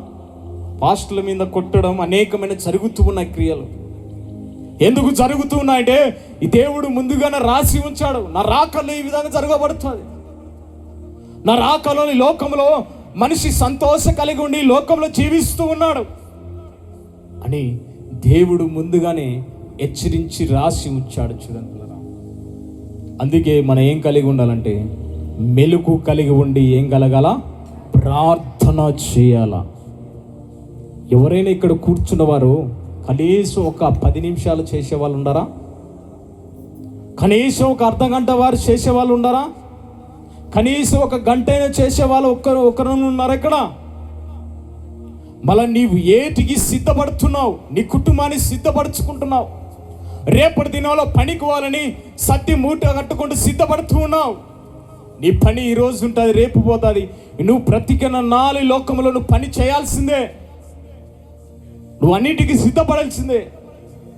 Speaker 1: పాస్టుల మీద కొట్టడం అనేకమైన జరుగుతూ ఉన్నాయి క్రియలు. ఎందుకు జరుగుతూ ఉన్నాయంటే, ఈ దేవుడు ముందుగానే రాసి ఉంచాడు. నా రాకలో ఈ విధంగా జరగబడుతుంది. నా రాకలో ఈ లోకంలో మనిషి సంతోషం కలిగి ఉండి లోకంలో జీవిస్తూ ఉన్నాడు అని దేవుడు ముందుగానే హెచ్చరించి రాసి ఉంచాడు. చూడండి, అందుకే మనం ఏం కలిగి ఉండాలంటే, మెలుకు కలిగి ఉండి ఏం కలగాల? ప్రార్థన చేయాల. ఎవరైనా ఇక్కడ కూర్చున్నవారు కనీసం ఒక 10 నిమిషాలు చేసేవాళ్ళు ఉండరా? కనీసం ఒక అర్ధ గంట వారు చేసేవాళ్ళు ఉండరా? కనీసం ఒక గంట అయినా చేసేవాళ్ళు ఒకరు ఉన్నారా ఇక్కడ? మళ్ళీ నీవు ఏటికి సిద్ధపడుతున్నావు? నీ కుటుంబాన్ని సిద్ధపరచుకుంటున్నావు. రేపటి దినంలో పనికి పోవాలని సత్తి మూట కట్టుకుంటూ సిద్ధపడుతూ ఉన్నావు. నీ పని ఈరోజు ఉంటుంది, రేపు పోతుంది. నువ్వు బ్రతికిన 4 లోకంలో నువ్వు పని చేయాల్సిందే, నువ్వు అన్నిటికీ సిద్ధపడాల్సిందే.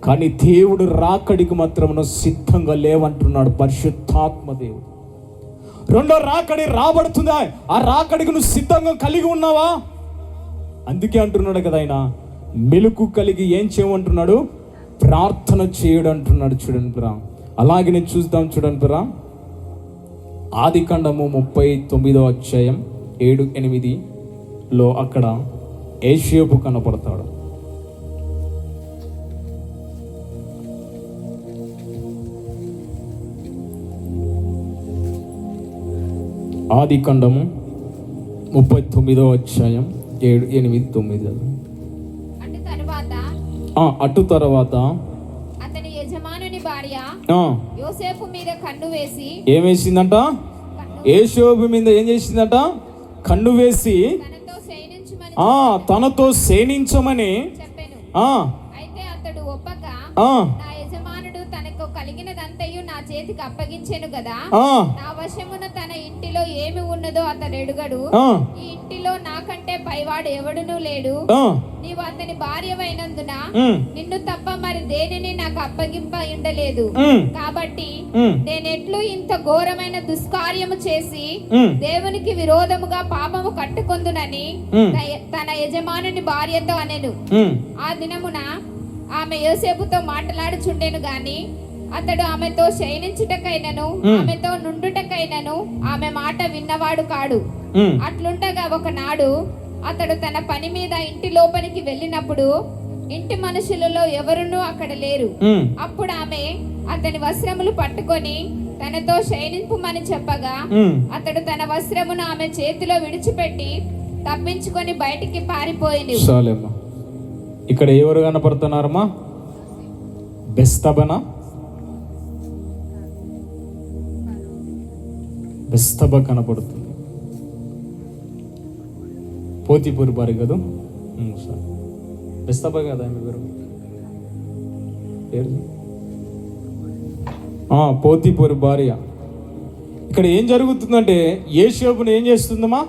Speaker 1: కానీ దేవుడు రాకడికి మాత్రం నువ్వు సిద్ధంగా లేవంటున్నాడు పరిశుద్ధాత్మ దేవుడు. రెండో రాకడి రాబడుతుందా? ఆ రాకడికి నువ్వు సిద్ధంగా కలిగి ఉన్నావా? అందుకే అంటున్నాడు కదా ఆయన, మెలుకు కలిగి ఏం చేయమంటున్నాడు? ప్రార్థన చేయడు అంటున్నాడు. చూడండి పిరా, అలాగే నేను చూద్దాం. చూడండి పిరా, ఆదికాండము 39వ అధ్యాయం 7-8లో అక్కడ యోసేపు కనపడతాడు. ఆదికాండము 39వ అధ్యాయం 7-8-9. అటు తర్వాత
Speaker 2: అతని యజమానుని భార్య యోసేపు మీద కన్ను వేసి
Speaker 1: ఏం వేసిందంట? యోసేపు మీద ఏం చేసిందంట? కన్ను వేసి తనతో శయనించమని చెప్పెను.
Speaker 2: అయితే అతడు ఒప్పక, నా యజమానుడు తనకు కలిగినదంతయు నా చేతికి అప్పగించెను కదా, నా వశమున తన ఇంటిలో ఏమి ఉన్నదో అతడు ఎడుగడు. ఈ ఇంటిలో నాకంటే పైవాడు ఎవడునూ లేడు. నీవు అతని భార్యవైనందున నిన్ను తప్ప మరి దేనిని నాకు అప్పగింప ఉండలేదు. కాబట్టి నేనెట్లు ఇంత ఘోరమైన దుష్కార్యము చేసి దేవునికి విరోధముగా పాపము కట్టుకొందునని తన యజమానుని భార్యతో అనెను. ఆ దినమున ఆమె యోసేపుతో మాట్లాడుచుండెను గాని అతడు ఆమెతో శయనించుటకైనను ఆమెతో నుండుటకైనను ఆమె మాట విన్నవాడు కాడు. అట్లుండగా ఒకనాడు అతడు తన పని మీద ఇంటి లోపలికి వెళ్ళినప్పుడు ఇంటి మనుషులలో ఎవరునూ అక్కడ లేరు. అప్పుడు ఆమె అతని వస్త్రములు పట్టుకొని తనతో శయనింపుమని చెప్పగా అతడు తన వస్త్రమును ఆమె చేతిలో విడిచిపెట్టి తప్పించుకొని బయటికి పారిపోయింది.
Speaker 1: చాలేమ్మా. ఇక్కడ ఎవరు కనపడుతున్నారమ్మా? బెస్తబనా? బెస్తబ కనపడుతుంది. పోతీపూరి భార్య కదా? బెస్తబ కదా ఆమె పేరు? పోతీపూరి భార్య. ఇక్కడ ఏం జరుగుతుందంటే యోసేపును ఏం చేస్తుందమ్మా?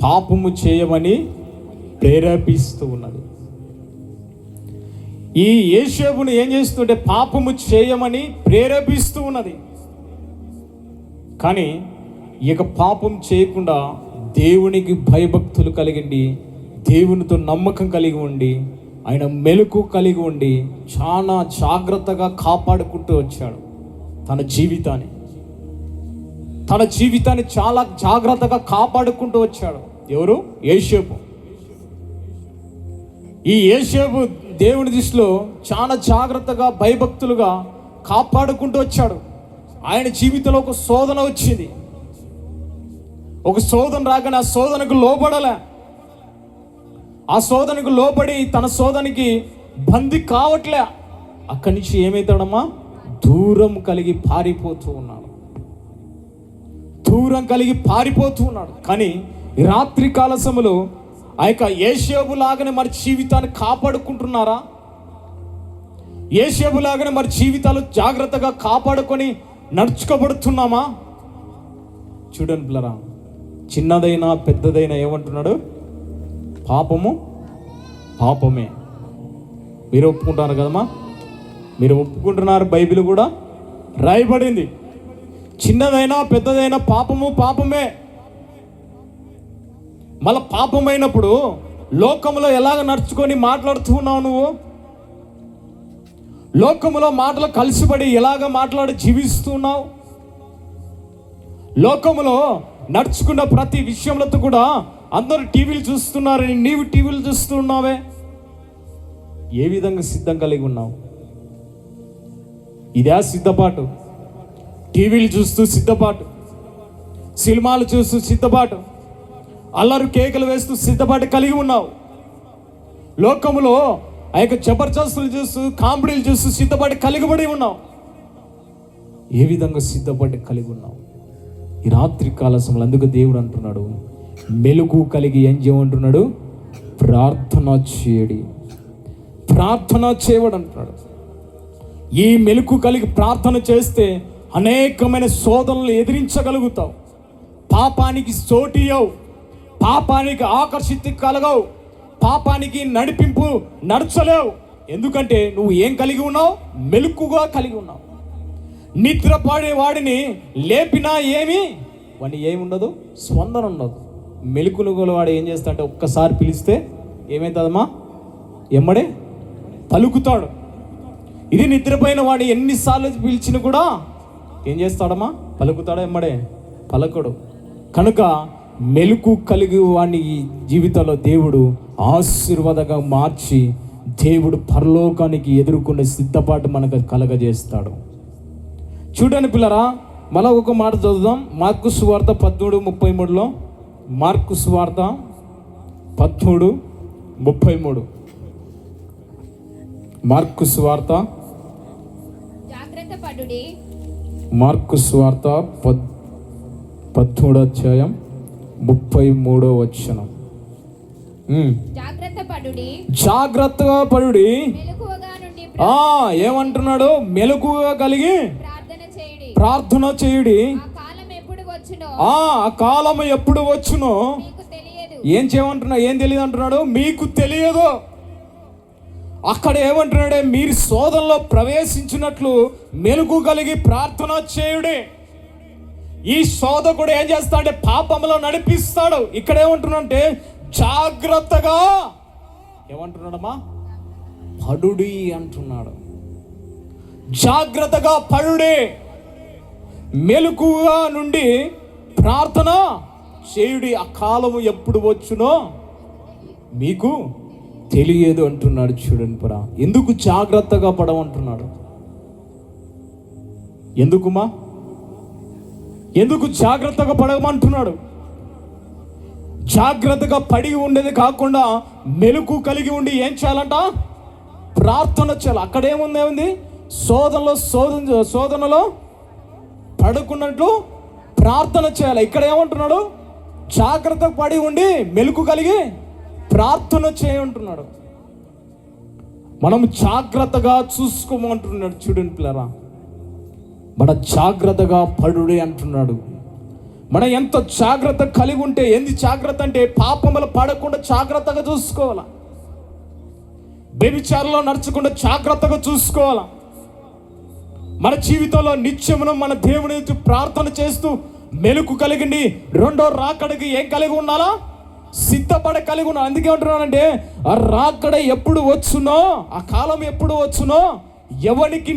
Speaker 1: పాపము చేయమని ప్రేరేపిస్తూ ఉన్నది. ఈ యోసేపును ఏం చేస్తుంటే పాపము చేయమని ప్రేరేపిస్తూ ఉన్నది. కానీ ఇక పాపం చేయకుండా దేవునికి భయభక్తులు కలిగిండి, దేవునితో నమ్మకం కలిగి ఉండి, ఆయన మెలకు కలిగి ఉండి చాలా జాగ్రత్తగా కాపాడుకుంటూ వచ్చాడు తన జీవితాన్ని చాలా జాగ్రత్తగా కాపాడుకుంటూ వచ్చాడు. ఎవరు? యోసేపు. ఈ యోసేపు దేవుని దృష్టిలో చాలా జాగ్రత్తగా భయభక్తులుగా కాపాడుకుంటూ వచ్చాడు. ఆయన జీవితంలో ఒక శోధన వచ్చింది. ఒక శోధన రాగానే ఆ శోధనకు లోబడలే. ఆ శోధనకు లోబడి తన శోధనకి బందీ కావట్లే. అక్కడి నుంచి ఏమవుతాడమ్మా? దూరం కలిగి పారిపోతూ ఉన్నాడు. కానీ ఈ రాత్రి కాల సమయంలో ఆ యొక్క యోసేపు లాగానే మరి జీవితాన్ని కాపాడుకుంటున్నారా? యోసేపు లాగానే మరి జీవితాలు జాగ్రత్తగా కాపాడుకొని నడుచుకోబడుతున్నామా? చూడండి పిల్లరా, చిన్నదైనా పెద్దదైనా ఏమంటున్నాడు? పాపమే. మీరు ఒప్పుకుంటారు కదమ్మా? మీరు ఒప్పుకుంటున్నారు. బైబిల్ కూడా రాయబడింది, చిన్నదైనా పెద్దదైనా పాపమే. మళ్ళీ పాపమైనప్పుడు లోకంలో ఎలాగ నడుచుకొని మాట్లాడుతూ ఉన్నావు నువ్వు? లోకములో మాటలు కలిసిపడి ఎలాగ మాట్లాడి జీవిస్తున్నావు? లోకములో నడుచుకున్న ప్రతి విషయంలో కూడా అందరూ టీవీలు చూస్తున్నారని నీవు టీవీలు చూస్తున్నావే. ఏ విధంగా సిద్ధం కలిగి ఉన్నావు? ఇదే సిద్ధపాటు. టీవీలు చూస్తూ సిద్ధపాటు, సినిమాలు చూస్తూ సిద్ధపాటు, అల్లరు కేకలు వేస్తూ సిద్ధపాటు కలిగి ఉన్నావు. లోకములో ఆ యొక్క జబర్దస్తులు చూస్తూ కామెడీలు చూస్తూ సిద్ధపాటు కలిగిబడి ఉన్నావు. ఏ విధంగా సిద్ధపాటు కలిగి ఉన్నావు? ఈ రాత్రి కాల సమయంలో అందుకు దేవుడు అంటున్నాడు, మెలుగు కలిగి ఏం చేయమంటున్నాడు? ప్రార్థన చేయవడు అంటున్నాడు. ఈ మెలుగు కలిగి ప్రార్థన చేస్తే అనేకమైన శోధనలు ఎదిరించగలుగుతావు. పాపానికి చోటియవు, పాపానికి ఆకర్షిత కలగవు, పాపానికి నడచలేవు. ఎందుకంటే నువ్వు ఏం కలిగి ఉన్నావు? మెలుకుగా కలిగి ఉన్నావు. నిద్రపడే వాడిని లేపినా వాడిని ఏముండదు, స్పందన ఉండదు. మెలుకులు వాడు ఏం చేస్తాడంటే ఒక్కసారి పిలిస్తే ఏమవుతుందమ్మా? ఎమ్మడే పలుకుతాడు. ఇది నిద్రపోయిన వాడు ఎన్నిసార్లు పిలిచినా కూడా ఏం చేస్తాడమ్మా? పలుకుతాడా? ఎమ్మడే పలకడు. కనుక మెలుకు కలిగి వాడిని జీవితంలో దేవుడు ఆశీర్వాదంగా మార్చి దేవుడు పరలోకానికి ఎదుర్కొనే సిద్ధపాటు మనకు కలగజేస్తాడు. చూడండి పిల్లరా, మళ్ళా ఒక మాట చదువుదాం. మార్కు సువార్త 13:33. మార్కు సువార్త 13:33. మార్కు సువార్త మార్కు సువార్త 13వ అధ్యాయం 33వ వచనం. జాగ్రత్తగా పడుడి. ఏమంటున్నాడు? మెలకుగా కలిగి ప్రార్థన చేయుడి. ఆ కాలం ఎప్పుడు వచ్చునో ఏం చేయమంటున్నా? ఏం తెలియదు అంటున్నాడు? మీకు తెలియదు. అక్కడ ఏమంటున్నాడే? మీరు శోధనలో ప్రవేశించినట్లు మెలుగు కలిగి ప్రార్థన చేయుడి. ఈ శోధకుడు ఏం చేస్తాడంటే పాపంలో నడిపిస్తాడు. ఇక్కడ ఏమంటున్నాడంటే జాగ్రత్తగా ఏమంటున్నాడమ్మా? పడుడి అంటున్నాడు. జాగ్రత్తగా పడుడి, మెలకుగా నుండి ప్రార్థన చేయుడి. ఆ కాలము ఎప్పుడు వచ్చునో మీకు తెలియదు అంటున్నాడు. చూడండి పరా, ఎందుకు జాగ్రత్తగా పడమంటున్నాడు? ఎందుకుమా? ఎందుకు జాగ్రత్తగా పడమంటున్నాడు? జాగ్రత్తగా పడి ఉండేది కాకుండా మెలకు కలిగి ఉండి ఏం చేయాలంట? ప్రార్థన చేయాలి. అక్కడేముంది? శోధనలో పడుకున్నట్లు ప్రార్థన చేయాలి. ఇక్కడ ఏమంటున్నాడు? జాగ్రత్తగా పడి ఉండి మెలకు కలిగి ప్రార్థన చేయంటున్నాడు. మనం జాగ్రత్తగా చూసుకోమంటున్నాడు. చూడండి పిల్లరా, మన జాగ్రత్తగా పడుడి అంటున్నాడు. మనం ఎంత జాగ్రత్త కలిగి ఉంటే, ఏంది జాగ్రత్త అంటే పాపములు పడకుండా జాగ్రత్తగా చూసుకోవాలా, వ్యభిచారంలో నడచకుండా జాగ్రత్తగా చూసుకోవాలా. మన జీవితంలో నిత్యమును మన దేవుని ప్రార్థన చేస్తూ మెలకు కలిగింది రెండో రాకడికి ఏం కలిగి ఉండాలా? సిద్ధపడ కలిగి ఉన్నా. అందుకే అంటున్నానంటే ఆ రాకడ ఎప్పుడు వచ్చునో, ఆ కాలం ఎప్పుడు వచ్చునో ఎవరికి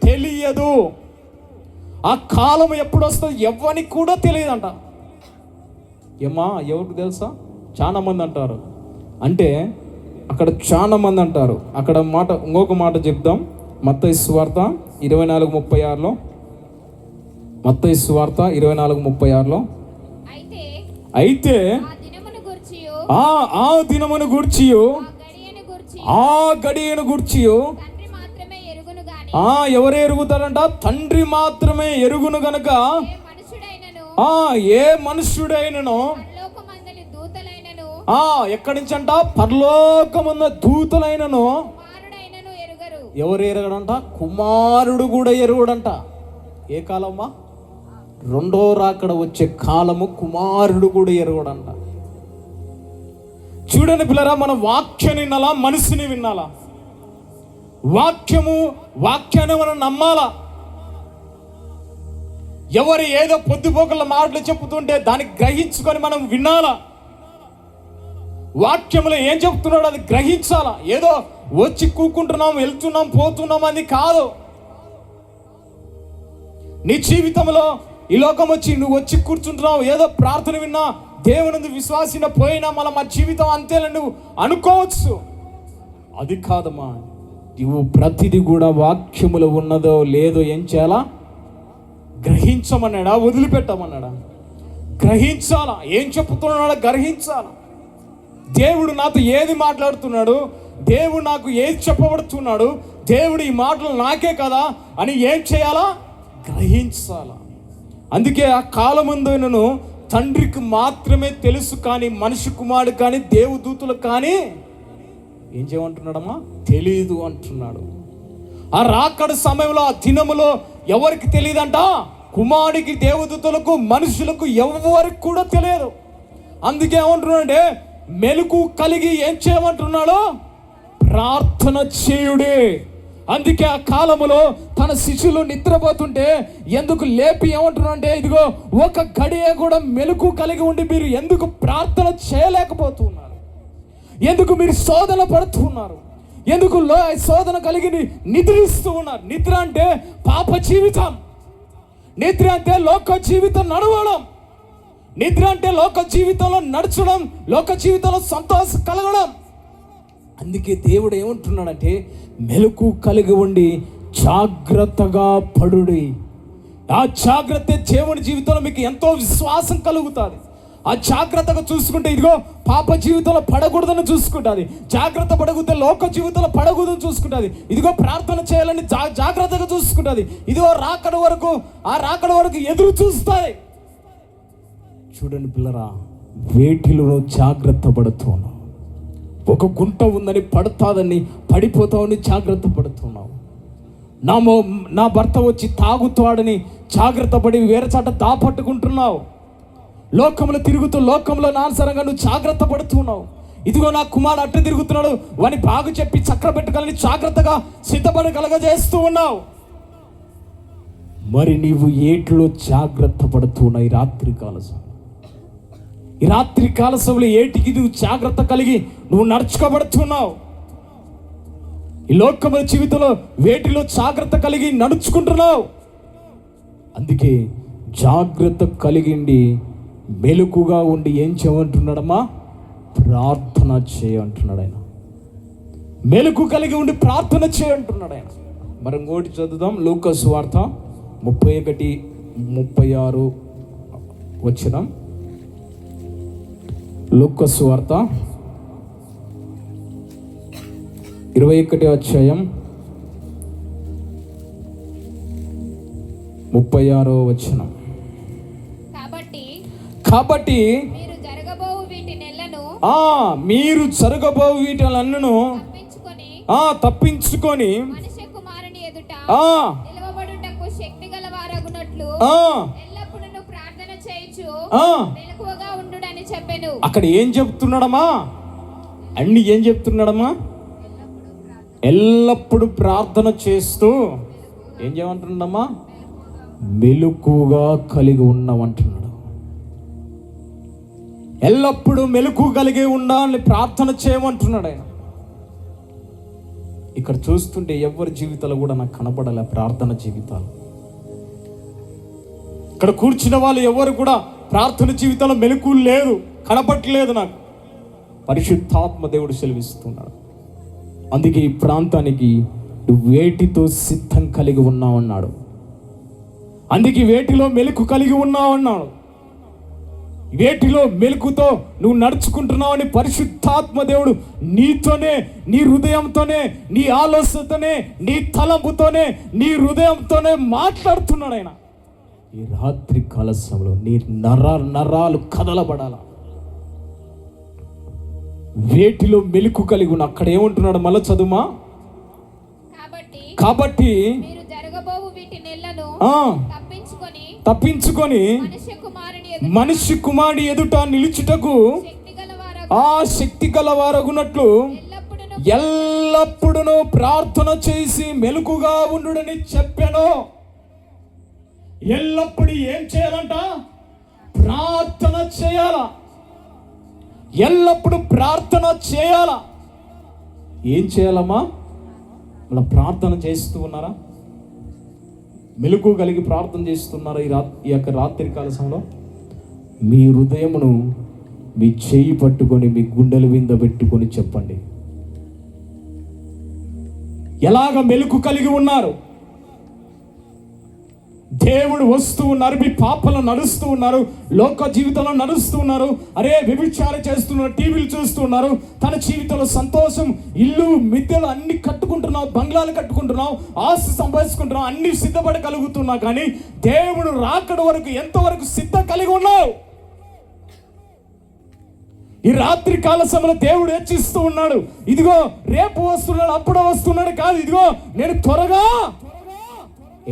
Speaker 1: తెలియదు. ఆ కాలం ఎప్పుడు వస్తుందో ఎవరికి కూడా తెలియదంట. ఏమా ఎవరికి తెలుసా? చాలా మంది అంటారు. అంటే అక్కడ చాలా మంది అంటారు. అక్కడ మాట, ఇంకొక మాట చెప్దాం. మత్తయి సువార్త 24:36లో, మత్తయి సువార్త 24:36లో, అయితే ఆ దినమును గూర్చియు ఆ గడియను గూర్చియు ఎవరు ఎరుగుతారంట? తండ్రి మాత్రమే ఎరుగును గనక ఏ మనుష్యుడైనను ఎక్కడి నుంచి అంట? పరలోకమున్న దూతలైనను ఎవరు ఎరగడంట? కుమారుడు కూడా ఎరుగుడంట. ఏ కాలమ్మా? రెండో రాకడ వచ్చే కాలము కుమారుడు కూడా ఎరుగుడంట. చూడండి పిల్లరా, మన వాక్యాన్ని వినాలా, మనసుని వినాలా? వాక్యాన్ని మనం నమ్మాలా? ఎవరు ఏదో పొద్దుపోకల మాటలు చెప్తుంటే దాన్ని గ్రహించుకొని మనం వినాలా? వాక్యంలో ఏం చెప్తున్నాడో అది గ్రహించాలా. ఏదో వచ్చి కూకుంటున్నాం, వెళ్తున్నాం, పోతున్నాం అని కాదు. నీ జీవితంలో ఈ లోకం వచ్చి నువ్వు వచ్చి కూర్చుంటున్నావు, ఏదో ప్రార్థన విన్నా, దేవుని విశ్వాసిన పోయినా మళ్ళీ మా జీవితం అంతేలా నువ్వు అనుకోవచ్చు. అది కాదమ్మా. నువ్వు ప్రతిదీ కూడా వాక్యములో ఉన్నదో లేదో ఏం చేయాలా? గ్రహించమన్నాడా? వదిలిపెట్టమన్నాడా? గ్రహించాలా. ఏం చెప్తున్నాడో గ్రహించాలా. దేవుడు నాతో ఏది మాట్లాడుతున్నాడు, దేవుడు నాకు ఏది చెప్పబడుతున్నాడు, దేవుడు ఈ మాటలు నాకే కదా అని ఏం చేయాలా? గ్రహించాలా. అందుకే ఆ కాలమందును తండ్రికి మాత్రమే తెలుసు, కానీ మనిషి కుమారుడు కానీ దేవదూతులకు కానీ ఏం చేయమంటున్నాడమ్మా? తెలియదు అంటున్నాడు. ఆ రాకడ సమయంలో, ఆ దినములో ఎవరికి తెలియదంట? కుమారుడికి, దేవదూతలకు, మనుషులకు ఎవరికి కూడా తెలియదు. అందుకే ఏమంటున్నాడంటే మెలకు కలిగి ఏం చేయమంటున్నాడు? ప్రార్థన చేయుడే. అందుకే ఆ కాలములో తన శిష్యులు నిద్రపోతుంటే ఎందుకు లేపి ఏమంటున్నాడంటే, ఇదిగో ఒక గడియ కూడా మెలకు కలిగి ఉండి మీరు ఎందుకు ప్రార్థన చేయలేకపోతున్నారు? ఎందుకు మీరు శోధన పడుతున్నారు? ఎందుకు శోధన కలిగి నిద్రిస్తూ ఉన్నారు? నిద్ర అంటే పాప జీవితం, నిద్ర అంటే లోక జీవితం నడవడం, నిద్ర అంటే లోక జీవితంలో నడచడం, లోక జీవితంలో సంతోషం కలగడం. అందుకే దేవుడు ఏమంటున్నాడంటే మెలకు కలిగి ఉండి జాగ్రత్తగా పడుడి. ఆ జాగ్రత్త దేవుని జీవితంలో మీకు ఎంతో విశ్వాసం కలుగుతుంది. ఆ జాగ్రత్తగా చూసుకుంటే ఇదిగో పాప జీవితంలో పడకూడదని చూసుకుంటుంది, జాగ్రత్త పడకపోతే లోక జీవితంలో పడకూడదని చూసుకుంటుంది, ఇదిగో ప్రార్థన చేయాలని జాగ్రత్తగా చూసుకుంటుంది, ఇదిగో రాకడ వరకు, ఆ రాకడ వరకు ఎదురు చూస్తుంది. చూడండి పిల్లరా, వేటిలో జాగ్రత్త పడుతున్నావు. ఒక గుంట ఉందని పడుతుందని పడిపోతావని జాగ్రత్త పడుతున్నావు. నా భర్త వచ్చి తాగుతాడని జాగ్రత్త పడి వేరే చాట దాపట్టుకుంటున్నావు. లోకంలో తిరుగుతూ లోకంలో నాన్సరంగా నువ్వు జాగ్రత్త పడుతున్నావు. ఇదిగో నా కుమారుడు అట్ట తిరుగుతున్నాడు వాని బాగు చెప్పి చక్ర పెట్టగలని జాగ్రత్తగా సిద్ధపడగలగజేస్తూ ఉన్నావు. మరి నీవు ఏట్లో జాగ్రత్త పడుతున్నావు? ఈ రాత్రి కాల సమయంలో ఏటికి నువ్వు జాగ్రత్త కలిగి నువ్వు నడుచుకోబడుతున్నావు? ఈ లోకముల జీవితంలో వేటిలో జాగ్రత్త కలిగి నడుచుకుంటున్నావు? అందుకే జాగ్రత్త కలిగిండి మెలకుగా ఉండి ఏం చేయమంటున్నాడమ్మా? ప్రార్థన చేయంటున్నాడు ఆయన. మెలకు కలిగి ఉండి ప్రార్థన చేయంటున్నాడు ఆయన. మరి ఇంకోటి చదువుదాం, లూకా సువార్త 31:36 వచనం. లూకా సువార్త 21 అధ్యాయం 36 వచనం. కాబట్టి
Speaker 2: మీరు జరగబోవు వీటి నెలను
Speaker 1: తప్పించుకొని
Speaker 2: మనుష్య కుమారుని ఎదుట నిలవబడుటకు శక్తిగల వారగునట్లు ఎల్లప్పుడూ ప్రార్థన చేయుచు మెలకువగా ఉండుడని చెప్పెను.
Speaker 1: అక్కడ ఏం చెప్తున్నాడమ్మా? అన్ని ఏం చెప్తున్నాడమ్మా? ఎల్లప్పుడు ప్రార్థన చేస్తూ ఏం చేయమంటున్నాడమ్మా? మెలకుగా కలిగి ఉన్నామంటున్నాడు. ఎల్లప్పుడూ మెలకు కలిగి ఉండాలని ప్రార్థన చేయమంటున్నాడు ఆయన. ఇక్కడ చూస్తుంటే ఎవరి జీవితాలు కూడా నాకు కనపడలే ప్రార్థన జీవితాలు. ఇక్కడ కూర్చున్న వాళ్ళు ఎవరు కూడా ప్రార్థన జీవితంలో మెలకు లేదు, కనపట్లేదు నాకు. పరిశుద్ధాత్మ దేవుడు సెలవిస్తున్నాడు. అందుకే ఈ ప్రాంతానికి నువ్వు వేటితో సిద్ధం కలిగి ఉన్నావన్నాడు. అందుకే వేటిలో మెలకు కలిగి ఉన్నావన్నాడు. వేటిలో మెలకుతో నువ్వు నడుచుకుంటున్నావని పరిశుద్ధాత్మ దేవుడు నీతోనే, నీ హృదయంతోనే, నీ ఆలోచనతోనే, నీ తలంపుతోనే, నీ హృదయంతోనే మాట్లాడుతున్నాడు ఆయన. ఈ రాత్రి కాల సమయంలో నీ నరాలు కదలబడాల. వేటిలో మెలకు కలిగి ఉన్న అక్కడ ఏమంటున్నాడు? మళ్ళీ చదువుమా. కాబట్టి
Speaker 2: మీరు జరగబోవు వీటి నెలను
Speaker 1: తప్పించుకొని మనిషి కుమారుని ఎదుట నిలుచుటకు శక్తి గలవారగునట్లు ఎల్లప్పుడూ ప్రార్థన చేసి మెలకుగా ఉండుడని చెప్పాను. ఎల్లప్పుడు ఏం చేయాలంట? ప్రార్థన చేయాలా. ఎల్లప్పుడు ప్రార్థన చేయాలా. ఏం చేయాలమ్మా? అలా ప్రార్థన చేస్తూ ఉన్నారా? మెలకు కలిగి ప్రార్థన చేస్తున్నారా? ఈ యొక్క రాత్రి కాల సమయంలో మీ హృదయమును మీ చేయి పట్టుకొని మీ గుండెల మీద పెట్టుకొని చెప్పండి, ఎలాగ మెలకు కలిగి ఉన్నారు? దేవుడు వస్తూ ఉన్నారు, మీ పాపలు నడుస్తూ ఉన్నారు, లోక జీవితంలో నడుస్తూ ఉన్నారు. అరే వ్యభిచారం చేస్తున్నారు, టీవీలు చూస్తూ ఉన్నారు. తన జీవితంలో సంతోషం, ఇల్లు మిద్దెలు అన్ని కట్టుకుంటున్నావు, బంగ్లాలు కట్టుకుంటున్నావు, ఆస్తి సంపాదించుకుంటున్నావు, అన్ని సిద్ధపడగలుగుతున్నావు. కానీ దేవుడు రాకడ వరకు ఎంతవరకు సిద్ధం కలిగి ఉన్నావు? ఈ రాత్రి కాల సమయంలో దేవుడు హెచ్చిస్తూ ఉన్నాడు. ఇదిగో రేపు వస్తున్నాడు, అప్పుడు వస్తున్నాడు కాదు, ఇదిగో నేను త్వరగా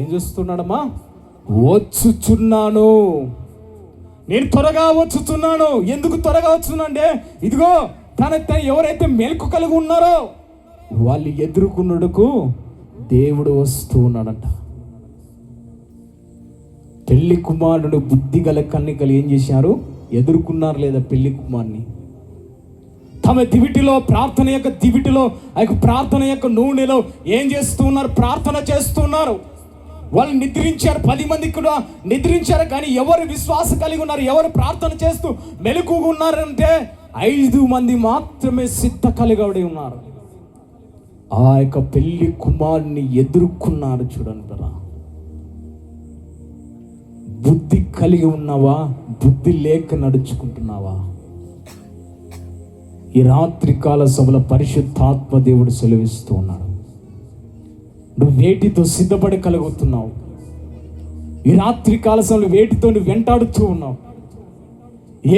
Speaker 1: ఏం చేస్తున్నాడమ్మా? వచ్చుచున్నాను. నేను త్వరగా వచ్చుచున్నాను. ఎందుకు త్వరగా వచ్చున్నా అంటే ఇదిగో తన ఎవరైతే మెలకు కలిగి ఉన్నారో వాళ్ళు ఎదుర్కొన్నడుకు దేవుడు వస్తూ ఉన్నాడంట. పెళ్లి కుమారుడు బుద్ధి గల కన్యకలు ఏం చేశారు? ఎదుర్కొన్నారు లేదా పెళ్లి కుమారుని? తమ దివిటిలో ప్రార్థన యొక్క దివిటిలో ఆ యొక్క ప్రార్థన యొక్క నూనెలో ఏం చేస్తూ ఉన్నారు? ప్రార్థన చేస్తున్నారు. వాళ్ళు నిద్రించారు, 10 మంది కూడా నిద్రించారు. కానీ ఎవరు విశ్వాసం కలిగి ఉన్నారు? ఎవరు ప్రార్థన చేస్తూ మెలకుగా ఉన్నారంటే 5 మంది మాత్రమే సిద్ధ కలిగి ఉన్నారు. ఆ యొక్క పెళ్లి కుమారుని ఎదుర్కొన్నారు. చూడండి కదా, బుద్ధి కలిగి ఉన్నావా? బుద్ధి లేక నడుచుకుంటున్నావా? ఈ రాత్రి కాల సభలో పరిశుద్ధాత్మ దేవుడు సెలవిస్తూ ఉన్నాడు. నువ్వు వేటితో సిద్ధపడి కలుగుతున్నావు? ఈ రాత్రి కాల సమయంలో వేటితో నువ్వు వెంటాడుతూ ఉన్నావు?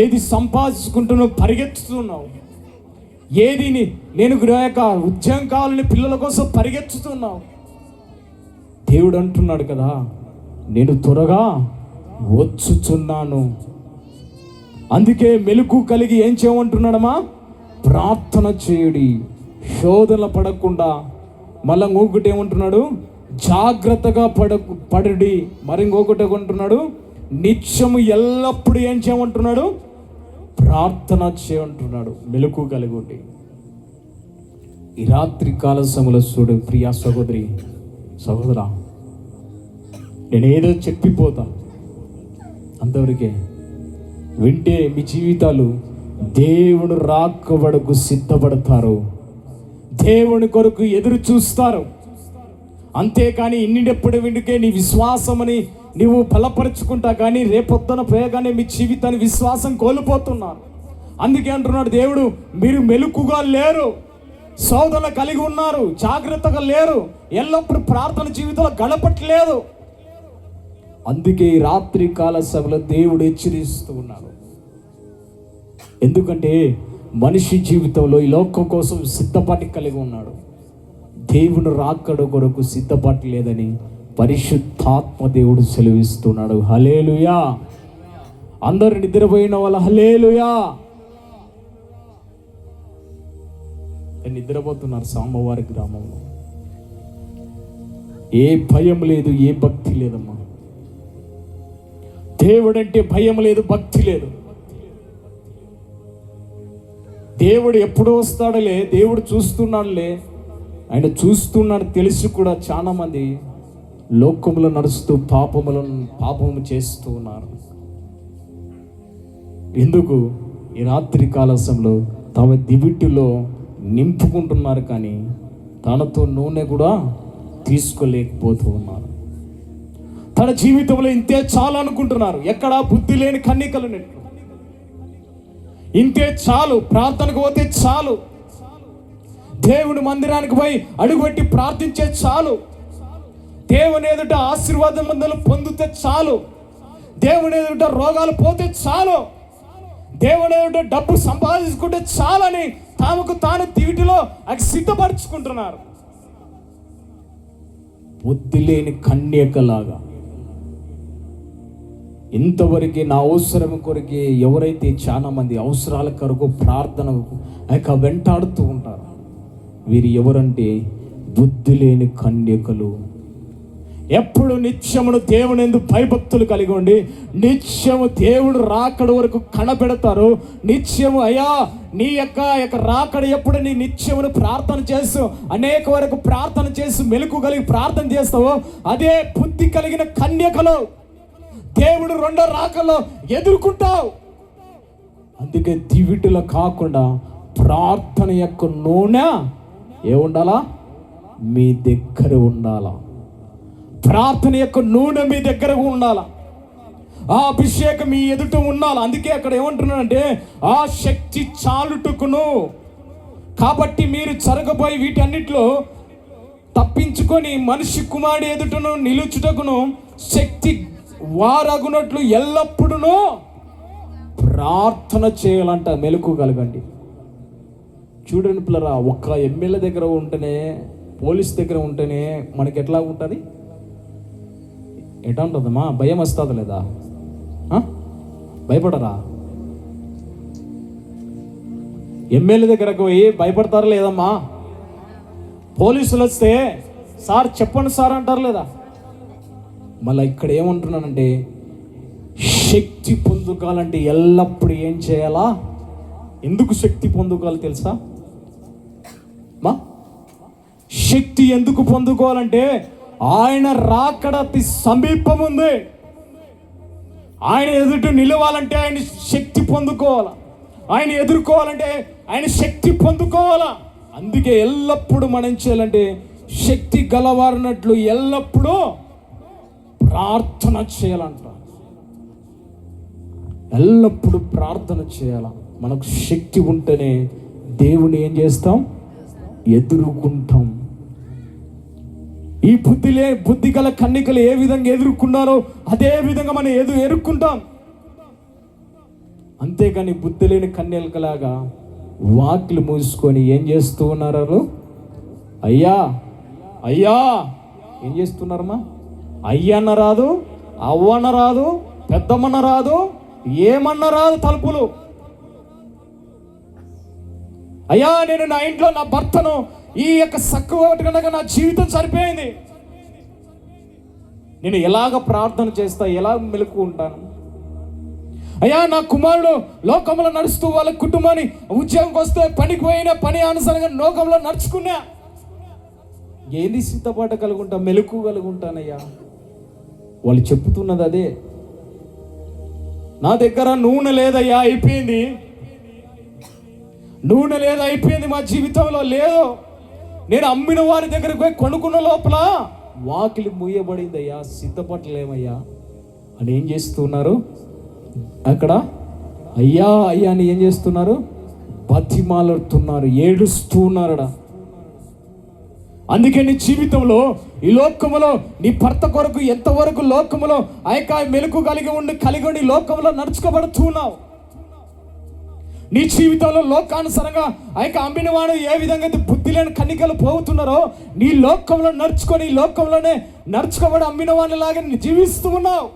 Speaker 1: ఏది సంపాదించుకుంటున్నావు? పరిగెత్తుతున్నావు. ఏది నేను యొక్క ఉద్యోగం కావాలని పిల్లల కోసం పరిగెత్తుతున్నావు. దేవుడు అంటున్నాడు కదా, నేను త్వరగా వచ్చుచున్నాను. అందుకే మెలకు కలిగి ఏం చేయమంటున్నాడమ్మా? ప్రార్థన చేయుడి, శోధన పడకుండా. మళ్ళీ ఇంకొకటి ఏమంటున్నాడు? జాగ్రత్తగా పడుడి. మరి ఇంకొకటి ఏమంటున్నాడు? నిత్యము ఎల్లప్పుడూ ఏం చేయమంటున్నాడు? ప్రార్థన చేయమంటున్నాడు. మెలకు కలిగి. ఈ రాత్రి కాల సమయంలో చూడు ప్రియా సహోదరి సహోదరా, నేనేదో చెప్పిపోతాను అంతవరకే. వింటే మీ జీవితాలు దేవుడు రాకబడకు సిద్ధపడతారు. దేవుని కొరకు ఎదురు చూస్తారు. అంతేకాని ఇన్నిడెప్పుడు విందుకే నీ విశ్వాసమని నీవు బలపరుచుకుంటా కానీ రేపొద్దున పోయగానే మీ జీవితాన్ని విశ్వాసం కోల్పోతున్నారు. అందుకే అంటున్నాడు దేవుడు, మీరు మెలకుగా లేరు, సోదరులు కలిగి ఉన్నారు, జాగ్రత్తగా లేరు, ఎల్లప్పుడూ ప్రార్థన జీవితంలో గడపట్లేదు. అందుకే ఈ రాత్రి కాల సభలో దేవుడు హెచ్చరిస్తూ ఉన్నాడు. ఎందుకంటే మనిషి జీవితంలో ఈ లోకం కోసం సిద్ధపాటు కలిగి ఉన్నాడు, దేవుని రాకడ కొరకు సిద్ధపాటు లేదని పరిశుద్ధాత్మ దేవుడు సెలవిస్తున్నాడు. హల్లెలూయా. అందరు నిద్రపోయిన వాళ్ళ హల్లెలూయా. నిద్రపోతున్నారు సాంబవారి గ్రామంలో. ఏ భయం లేదు, ఏ భక్తి లేదమ్మా. దేవుడంటే భయం లేదు, భక్తి లేదు. దేవుడు ఎప్పుడు వస్తాడులే, దేవుడు చూస్తున్నాడులే, ఆయన చూస్తున్నాడు తెలిసి కూడా చాలా మంది లోకములో నడుస్తూ పాపము చేస్తూ ఉన్నారు. ఎందుకు? ఈ రాత్రి కాలశంలో తమ దివిటిలో నింపుకుంటున్నారు కానీ తనతో నూనె కూడా తీసుకోలేకపోతూ ఉన్నారు. తన జీవితంలో ఇంతే చాలు అనుకుంటున్నారు. ఎక్కడ బుద్ధి లేని కన్యకలు నెట్టు ఇంతే చాలు, ప్రార్థనకు పోతే చాలు, దేవుని మందిరానికి పోయి అడుగుపెట్టి ప్రార్థించే చాలు, దేవుని ఎదుట ఆశీర్వాదం మందులు పొందితే చాలు, దేవుని ఎదుట రోగాలు పోతే చాలు, దేవుని ఎదుట డబ్బు సంపాదించుకుంటే చాలని తాముకు తాను దివిటిలో అది సిద్ధపరచుకుంటున్నారు. బుద్ధి లేని కన్యకలాగా ఇంతవరకు నా అవసరం కొరకే ఎవరైతే చాలా మంది అవసరాల కొరకు ప్రార్థనకు వెంటాడుతూ ఉంటారు, వీరు ఎవరంటే బుద్ధి లేని కన్యకలు. ఎప్పుడు నిత్యమును దేవుని యందు భయభక్తులు కలిగి ఉండి నిత్యము దేవుడు రాకడ వరకు కనబెడతారు. నిత్యము అయ్యా నీ యొక్క రాకడ ఎప్పుడు నీ నిత్యమును ప్రార్థన చేస్తూ అనేక వరకు ప్రార్థన చేస్తూ మెలకు కలిగి ప్రార్థన చేస్తావో అదే బుద్ధి కలిగిన కన్యకలు దేవుడు రెండో రాకలో ఎదుర్కొంటావు. అందుకే దివిటిలో కాకుండా ప్రార్థన యొక్క నూనె ఏముండాలా? మీ దగ్గర ఉండాలా. ప్రార్థన యొక్క నూనె మీ దగ్గర ఉండాలా. ఆ అభిషేకం మీ ఎదుట ఉండాలి. అందుకే అక్కడ ఏమంటున్నాడంటే ఆ శక్తి చాలుటకును, కాబట్టి మీరు జరగబోయే వీటన్నిటిలో తప్పించుకొని మనిషి కుమారుడు ఎదుటను నిలుచుటకును శక్తి వారగునట్లు ఎల్లప్పుడూ ప్రార్థన చేయాలంట. మెలకు కలగండి. చూడండి పిల్లరా, ఒక్క ఎమ్మెల్యే దగ్గర ఉంటేనే, పోలీస్ దగ్గర ఉంటేనే మనకి ఎట్లా ఉంటుంది? ఎట్లా ఉంటుందమ్మా? భయం వస్తుంది లేదా? భయపడరా? ఎమ్మెల్యే దగ్గరకు పోయి భయపడతారా లేదమ్మా? పోలీసులు వస్తే సార్ చెప్పండి సార్ అంటారు లేదా? మళ్ళీ ఇక్కడ ఏమంటున్నానంటే శక్తి పొందుకోవాలంటే ఎల్లప్పుడూ ఏం చేయాలా? ఎందుకు శక్తి పొందుకోవాలి తెలుసా? శక్తి ఎందుకు పొందుకోవాలంటే ఆయన రాకడ అతి సమీపం ఉంది. ఆయన ఎదుట నిలవాలంటే ఆయన శక్తి పొందుకోవాలా, ఆయన ఎదుర్కోవాలంటే ఆయన శక్తి పొందుకోవాలా. అందుకే ఎల్లప్పుడూ మనం చేయాలంటే శక్తి గలవారినట్లు ఎల్లప్పుడూ ప్రార్థన చేయాలంట. ఎల్లప్పుడూ ప్రార్థన చేయాల. మనకు శక్తి ఉంటేనే దేవుని ఏం చేస్తాం? ఎదుర్కొంటాం. ఈ బుద్ధి గల కన్యకలు ఏ విధంగా ఎదుర్కొన్నారో అదే విధంగా మనం ఎదుర్కొంటాం. అంతేకాని బుద్ధి లేని కన్యకలాగా వాకిలు మూసుకొని ఏం చేస్తూ ఉన్నారు? అయ్యా అయ్యా ఏం చేస్తున్నారమ్మా? అయ్యన్న రాదు, అవ్వన్న రాదు, పెద్దమ్మన్న రాదు, ఏమన్నా రాదు తలుపులు. అయ్యా నేను నా ఇంట్లో నా భర్తను ఈ యొక్క సక్కువ కనుక నా జీవితం సరిపోయింది, నేను ఎలాగ ప్రార్థన చేస్తా, ఎలా మెలకు ఉంటాను? అయ్యా నా కుమారుడు లోకంలో నడుస్తూ వాళ్ళ కుటుంబాన్ని ఉద్యోగంకి వస్తే పనికి పోయినా పని అనుసరంగా లోకంలో నడుచుకున్నా, ఏది సిద్ధపాటు కలుగుంటా, మెలకు కలుగుంటానయ్యా. వాళ్ళు చెప్తున్నది అదే. నా దగ్గర నూనె లేదయ్యా, అయిపోయింది, నూనె లేదు, అయిపోయింది, మా జీవితంలో లేదు, నేను అమ్మిన వారి దగ్గరికి పోయి కొనుక్కున్న లోపల వాకిలి మూయబడిందయ్యా, సిద్ధపడలేమయ్యా అని ఏం చేస్తున్నారు అక్కడ? అయ్యా అయ్యా అని ఏం చేస్తున్నారు? బతిమాలుతున్నారు, ఏడుస్తూ ఉన్నారట. అందుకే నీ జీవితంలో ఈ లోకములో నీ భర్త కొరకు ఎంతవరకు లోకములో ఆ యొక్క మెలకు కలిగి ఉండి లోకంలో నడుచుకోబడుతున్నావు. నీ జీవితంలో లోకానుసారంగా ఆ యొక్క అమ్మిన వాడు ఏ విధంగా అయితే బుద్ధి లేని కన్నికలు పోతున్నారో, నీ లోకంలో నడుచుకొని ఈ లోకంలోనే నడుచుకోబడి అమ్మిన వాడిని లాగా జీవిస్తూ ఉన్నావు.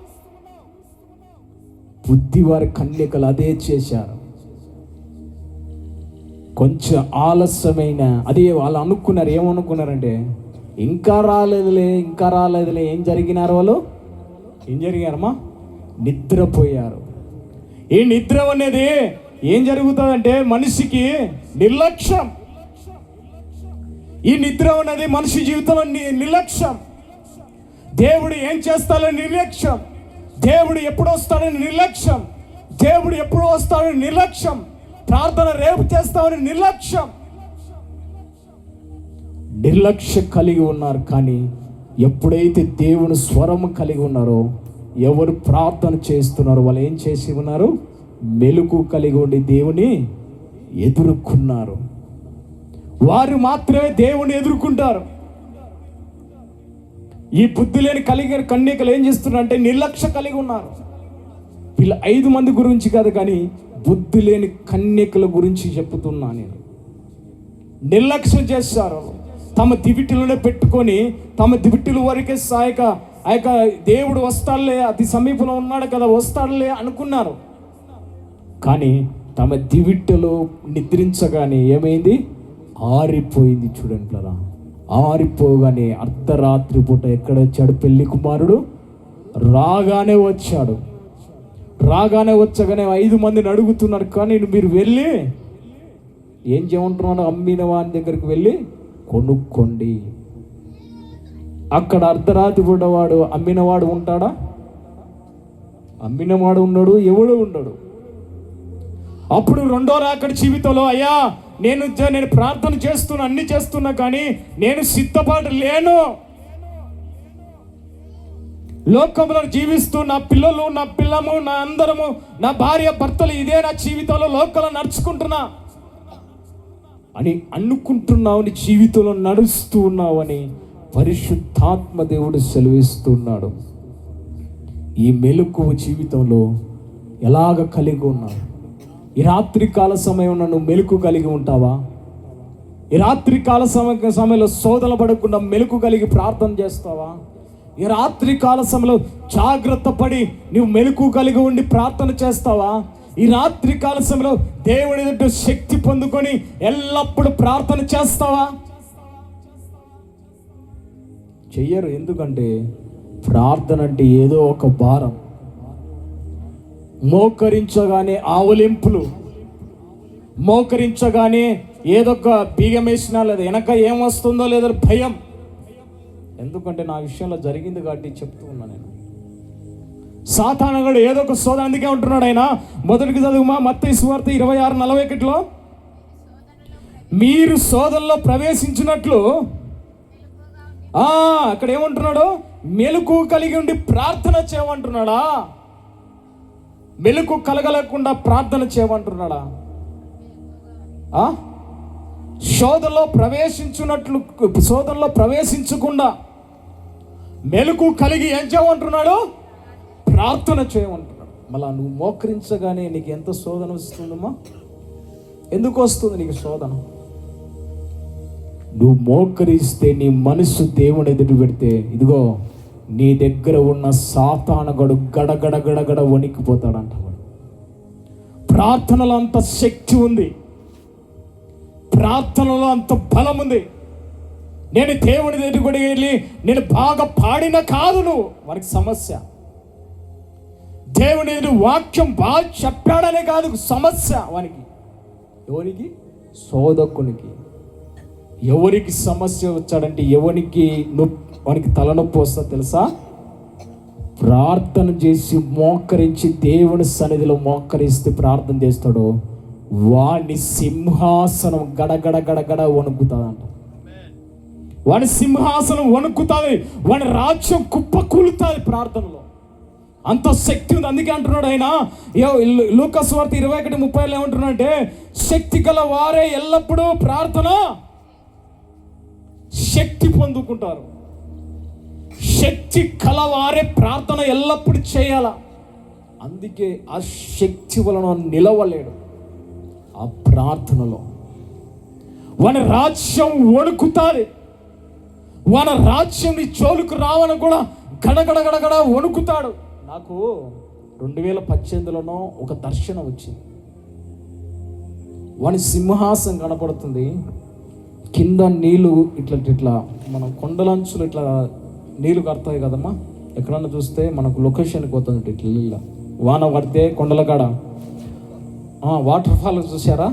Speaker 1: బుద్ధి వారి కన్యకలు అదే చేశారు. కొంచెం ఆలస్యమైన అదే వాళ్ళు అనుకున్నారు. ఏమనుకున్నారంటే ఇంకా రాలేదులే. ఏం జరిగినారు వాళ్ళు? ఏం జరిగారమ్మా? నిద్రపోయారు. ఈ నిద్ర అనేది ఏం జరుగుతుందంటే మనిషికి నిర్లక్ష్యం. ఈ నిద్ర అనేది మనిషి జీవితంలో నిర్లక్ష్యం. దేవుడు ఏం చేస్తాడని నిర్లక్ష్యం. దేవుడు ఎప్పుడు వస్తాడని నిర్లక్ష్యం. దేవుడు ఎప్పుడు వస్తాడని నిర్లక్ష్యం. ప్రార్థన రేపు చేస్తామని నిర్లక్ష్యం కలిగి ఉన్నారు. కానీ ఎప్పుడైతే దేవుని స్వరం కలిగి ఉన్నారో, ఎవరు ప్రార్థన చేస్తున్నారో వాళ్ళు ఏం చేసి ఉన్నారు? మెలుకు కలిగి ఉండి దేవుని ఎదుర్కొన్నారు. వారు మాత్రమే దేవుని ఎదుర్కొంటారు. ఈ బుద్ధి లేని కలిగిన కన్యకలు ఏం చేస్తున్నారంటే నిర్లక్ష్యం కలిగి ఉన్నారు. వీళ్ళ 5 మంది గురించి కాదు, కానీ బుద్ధి లేని కన్యకల గురించి చెప్తున్నా నేను. నిర్లక్ష్యం చేస్తారు. తమ దివిటిలోనే పెట్టుకొని తమ దివిటిల వరకే ఆ యొక్క దేవుడు వస్తాడులే, అతి సమీపంలో ఉన్నాడు కదా, వస్తాడులే అనుకున్నారు. కానీ తమ దివిటిలో నిద్రించగానే ఏమైంది? ఆరిపోయింది. చూడండి, ఆరిపోగానే అర్ధరాత్రి పూట ఎక్కడ వచ్చాడు? పెళ్లి కుమారుడు రాగానే వచ్చగానే 5 మందిని అడుగుతున్నారు. కానీ మీరు వెళ్ళి ఏం చేయమంటున్నాడు? అమ్మిన వాని దగ్గరికి వెళ్ళి కొనుక్కోండి. అక్కడ అర్ధరాత్రి పూట వాడు అమ్మినవాడు ఉంటాడా? అమ్మినవాడు ఉండడు, ఎవడు ఉండడు. అప్పుడు రెండో రాకడ జీవితంలో అయ్యా నేను ప్రార్థన చేస్తున్నా, అన్ని చేస్తున్నా, కానీ నేను సిద్ధపడలేను. లోకంలో జీవిస్తూ నా పిల్లలు, నా పిల్లము, నా అందరము, నా భార్య భర్తలు, ఇదే నా జీవితంలో లోకంలో నడుచుకుంటున్నా అని అనుకుంటున్నావు. నీ జీవితంలో నడుస్తూ ఉన్నావని పరిశుద్ధాత్మ దేవుడు సెలవిస్తున్నాడు. ఈ మెలకువ జీవితంలో ఎలాగ కలిగి ఉన్నావు? ఈ రాత్రి కాల సమయంలో నువ్వు మెలకు కలిగి ఉంటావా? ఈ రాత్రి కాల సమయంలో శోధన పడకుండా మెలకు కలిగి ప్రార్థన చేస్తావా? ఈ రాత్రి కాల సమయంలో జాగ్రత్త పడి నువ్వు మెలకు కలిగి ఉండి ప్రార్థన చేస్తావా? ఈ రాత్రి కాల సమయంలో దేవుని ఎదుట శక్తి పొందుకొని ఎల్లప్పుడూ ప్రార్థన చేస్తావా? చెయ్యరు. ఎందుకంటే ప్రార్థన అంటే ఏదో ఒక భారం. మోకరించగానే ఆవలింపులు, మోకరించగానే ఏదొక బీగం వేసినా లేదా వెనక ఏం వస్తుందో లేదో భయం. ఎందుకంటే నా విషయంలో జరిగింది కాబట్టి చెప్తూ ఉన్నా నేను. సాతానుడు ఏదో ఒక శోధన, అందుకే ఉంటున్నాడు ఆయన. మొదటికి చదువుమా, మత్తయి సువార్త 26:41 మీరు శోధనలో ప్రవేశించినట్లు అక్కడ ఏమంటున్నాడు? మెలకు కలిగి ఉండి ప్రార్థన చేయమంటున్నాడా? మెలకు కలగలేకుండా ప్రార్థన చేయమంటున్నాడా? శోధనలో ప్రవేశించకుండా మెలకు కలిగి ఏం చేయమంటున్నాడు? ప్రార్థన చేయమంటున్నాడు. మళ్ళా నువ్వు మోకరించగానే నీకు ఎంత శోధన వస్తుందమ్మా? ఎందుకు వస్తుంది నీకు శోధన? నువ్వు మోకరిస్తే నీ మనసు దేవుని ఎదుటి పెడితే, ఇదిగో నీ దగ్గర ఉన్న సాతానుగాడు గడగడ వణికిపోతాడంట. ప్రార్థనలో అంత శక్తి ఉంది, ప్రార్థనలో అంత బలం ఉంది. నేను దేవుని దగ్గరికి వెళ్ళి నేను బాగా పాడిన కాదు నువ్వు వారికి సమస్య. దేవుని వాక్యం బాగా చెప్పాడనే కాదు సమస్య వానికి. ఎవరికి? శోధకునికి. ఎవరికి సమస్య వచ్చాడంటే వానికి తలనొప్పి వస్తా తెలుసా? ప్రార్థన చేసి మోకరించి దేవుని సన్నిధిలో మోకరిస్తే ప్రార్థన చేస్తాడో వాడిని సింహాసనం గడగడ వణుకుతాడంట. వాడి సింహాసనం వణుకుతుంది, వాడి రాజ్యం కుప్పకూలుతుంది ప్రార్థనలో. అంత శక్తి ఉంది. అందుకే అంటున్నాడు ఆయన లూకా సువార్త 21:30 ఏమంటున్నాడంటే, శక్తి గల వారే ఎల్లప్పుడూ ప్రార్థన శక్తి పొందుకుంటారు. శక్తి కలవారే ప్రార్థన ఎల్లప్పుడూ చేయాల. అందుకే ఆ శక్తి వలన నిలవలేడు ఆ ప్రార్థనలో. వాని రాజ్యం వణుకుతాది, వాని రాజ్యం నీ చోలుకు రావని కూడా గడగడ వణుకుతాడు. నాకు 2018లోనో ఒక దర్శనం వచ్చింది. వాని సింహాసనం కనపడుతుంది, కింద నీళ్ళు ఇట్లా మనం కొండలంచులు ఇట్లా నీళ్ళు కడతాయి కదమ్మా. ఎక్కడన్నా చూస్తే మనకు లొకేషన్కి పోతుంది ఇట్లా నీళ్ళ వాన పడితే కొండల కాడ వాటర్ ఫాల్ చూసారా?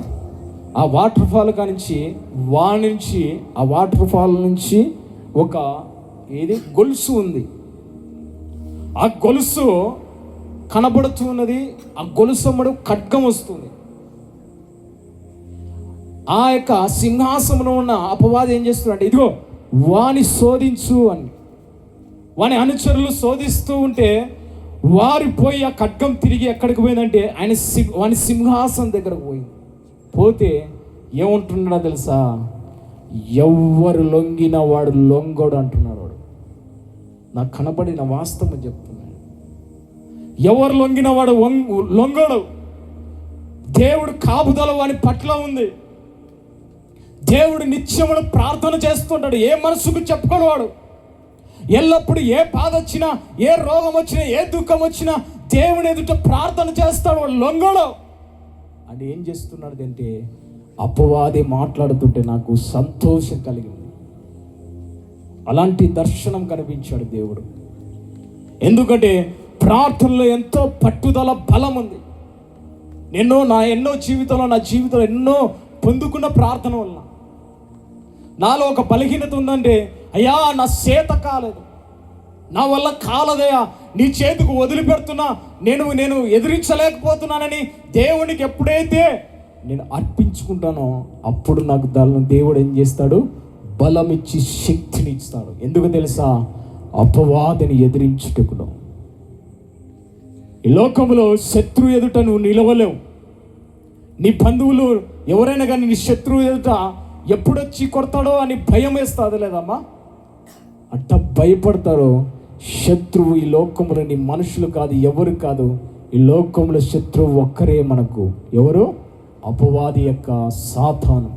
Speaker 1: ఆ వాటర్ ఫాల్ కానించి ఆ వాటర్ ఫాల్ నుంచి ఒక గొలుసు ఉంది. ఆ గొలుసు కనబడుతూ ఉన్నది. ఆ గొలుసు అమ్మడు ఖడ్గం వస్తుంది. ఆ యొక్క సింహాసనంలో ఉన్న అపవాది ఏం చేస్తున్నాడు, ఇదిగో వాని శోధించు అని వాని అనుచరులు శోధిస్తూ ఉంటే వారి పోయి ఆ ఖడ్గం తిరిగి ఎక్కడికి పోయిందంటే వాని సింహాసనం దగ్గరకు పోయింది. పోతే ఏమంటున్నాడో తెలుసా? ఎవ్వరు లొంగిన వాడు లొంగోడు అంటున్నాడు. వాడు నాకు కనపడిన వాస్తవం చెప్తున్నాడు. ఎవరు లొంగిన వాడు లొంగోడు. దేవుడు కాపుదల వాని పట్ల ఉంది. దేవుడు నిత్యమును ప్రార్థన చేస్తుంటాడు. ఏ మనసుకు చెప్పుకోడు వాడు. ఎల్లప్పుడు ఏ బాధ వచ్చినా, ఏ రోగం వచ్చినా, ఏ దుఃఖం వచ్చినా దేవుని ఎదుట ప్రార్థన చేస్తాడు. వాడు లొంగడు. అని ఏం చేస్తున్నాడు అంటే, అపవాది మాట్లాడుతుంటే నాకు సంతోషం కలిగింది. అలాంటి దర్శనం కనిపించాడు దేవుడు. ఎందుకంటే ప్రార్థనలో ఎంతో పట్టుదల బలం ఉంది. నా జీవితంలో ఎన్నో పొందుకున్న ప్రార్థన వల్ల నాలో ఒక బలహీనత ఉందంటే, అయ్యా నా చేత కాలేదు, నా వల్ల కాలదయ్యా, నీ చేతికి వదిలిపెడుతున్నా, నేను ఎదిరించలేకపోతున్నానని దేవునికి ఎప్పుడైతే నేను అర్పించుకుంటానో అప్పుడు నాకు దేవుడు ఏం చేస్తాడు? బలం ఇచ్చి శక్తిని ఇస్తాడు. ఎందుకు తెలుసా? అపవాదిని ఎదిరించుటకును. ఈ లోకంలో శత్రువు ఎదుట నువ్వు నిలవలేవు. నీ బంధువులు ఎవరైనా కానీ నీ శత్రువు ఎదుట ఎప్పుడొచ్చి కొడతాడో అని భయం వేస్తుంది లేదమ్మా. అట్ట భయపడతారో శత్రువు ఈ లోకంలో నీ మనుషులు కాదు, ఎవరు కాదు. ఈ లోకంలో శత్రువు ఒక్కరే మనకు. ఎవరు? అపవాది యొక్క సాతాను.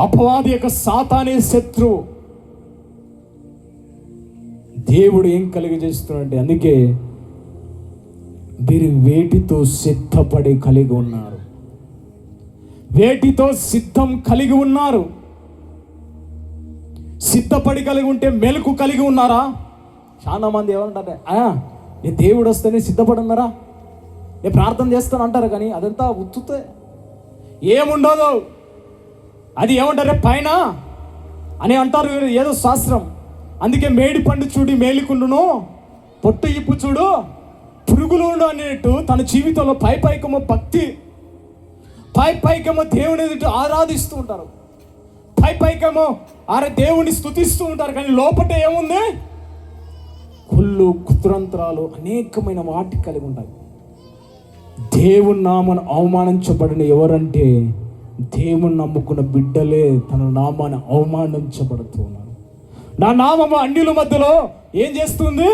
Speaker 1: అపవాది యొక్క సాతానే శత్రువు. దేవుడు ఏం కలిగజేస్తున్నాడంటే, అందుకే మీరు వేటితో సిద్ధపడి కలిగి ఉన్నారు, వేటితో సిద్ధం కలిగి ఉన్నారు. సిద్ధపడి కలిగి ఉంటే మెలకు కలిగి ఉన్నారా? చాలా మంది ఏమంటారు, నేను దేవుడు వస్తేనే సిద్ధపడి ఉన్నారా, నేను ప్రార్థన చేస్తాను అంటారు. కానీ అదంతా ఉత్తుతే, ఏముండదు. అది ఏమంటారే పైన అని అంటారు, ఏదో శాస్త్రం. అందుకే మేడి పండు చూడి మేలికుండును, పొట్టు ఇప్పు చూడు పురుగులు అనేట్టు తన జీవితంలో పైకేమో భక్తి, పైకేమో దేవుని ఎదుట ఆరాధిస్తూ ఉంటారు, పైకేమో దేవుని స్తుతిస్తూ ఉంటారు. కానీ లోపల ఏముంది? కుళ్ళు, కుతంత్రాలు, అనేకమైన వాటి కలిగి ఉంటాయి. దేవుని నామను అవమానించబడిన ఎవరంటే దేవుని నమ్ముకున్న బిడ్డలే తన నామాన్ని అవమానించబడుతున్నారు. నా నామము అన్యుల మధ్యలో ఏం చేస్తుంది?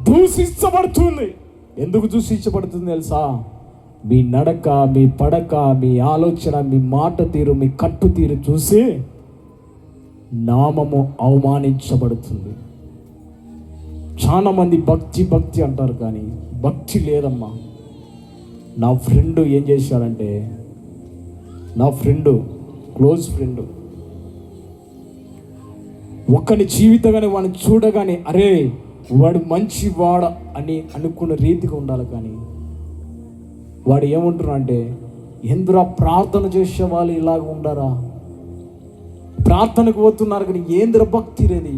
Speaker 1: దూషించబడుతుంది. ఎందుకు దూషించబడుతుంది తెలుసా? మీ నడక, మీ పడక, మీ ఆలోచన, మీ మాట తీరు, మీ కట్టు తీరు చూసి నామము అవమానించబడుతుంది. చాలా మంది భక్తి అంటారు, కానీ భక్తి లేదమ్మా. నా ఫ్రెండ్ ఏం చేశాడంటే, నా ఫ్రెండ్, క్లోజ్ ఫ్రెండ్, ఒకని జీవితంగానే వాడిని చూడగానే అరే వాడు మంచివాడ అని అనుకున్న రీతిగా ఉండాలి. కానీ వాడు ఏమంటున్నా అంటే, ఎందురా ప్రార్థన చేసే వాళ్ళు ఇలాగ ఉండరా, ప్రార్థనకు పోతున్నారు కానీ ఏంద్ర భక్తి రేది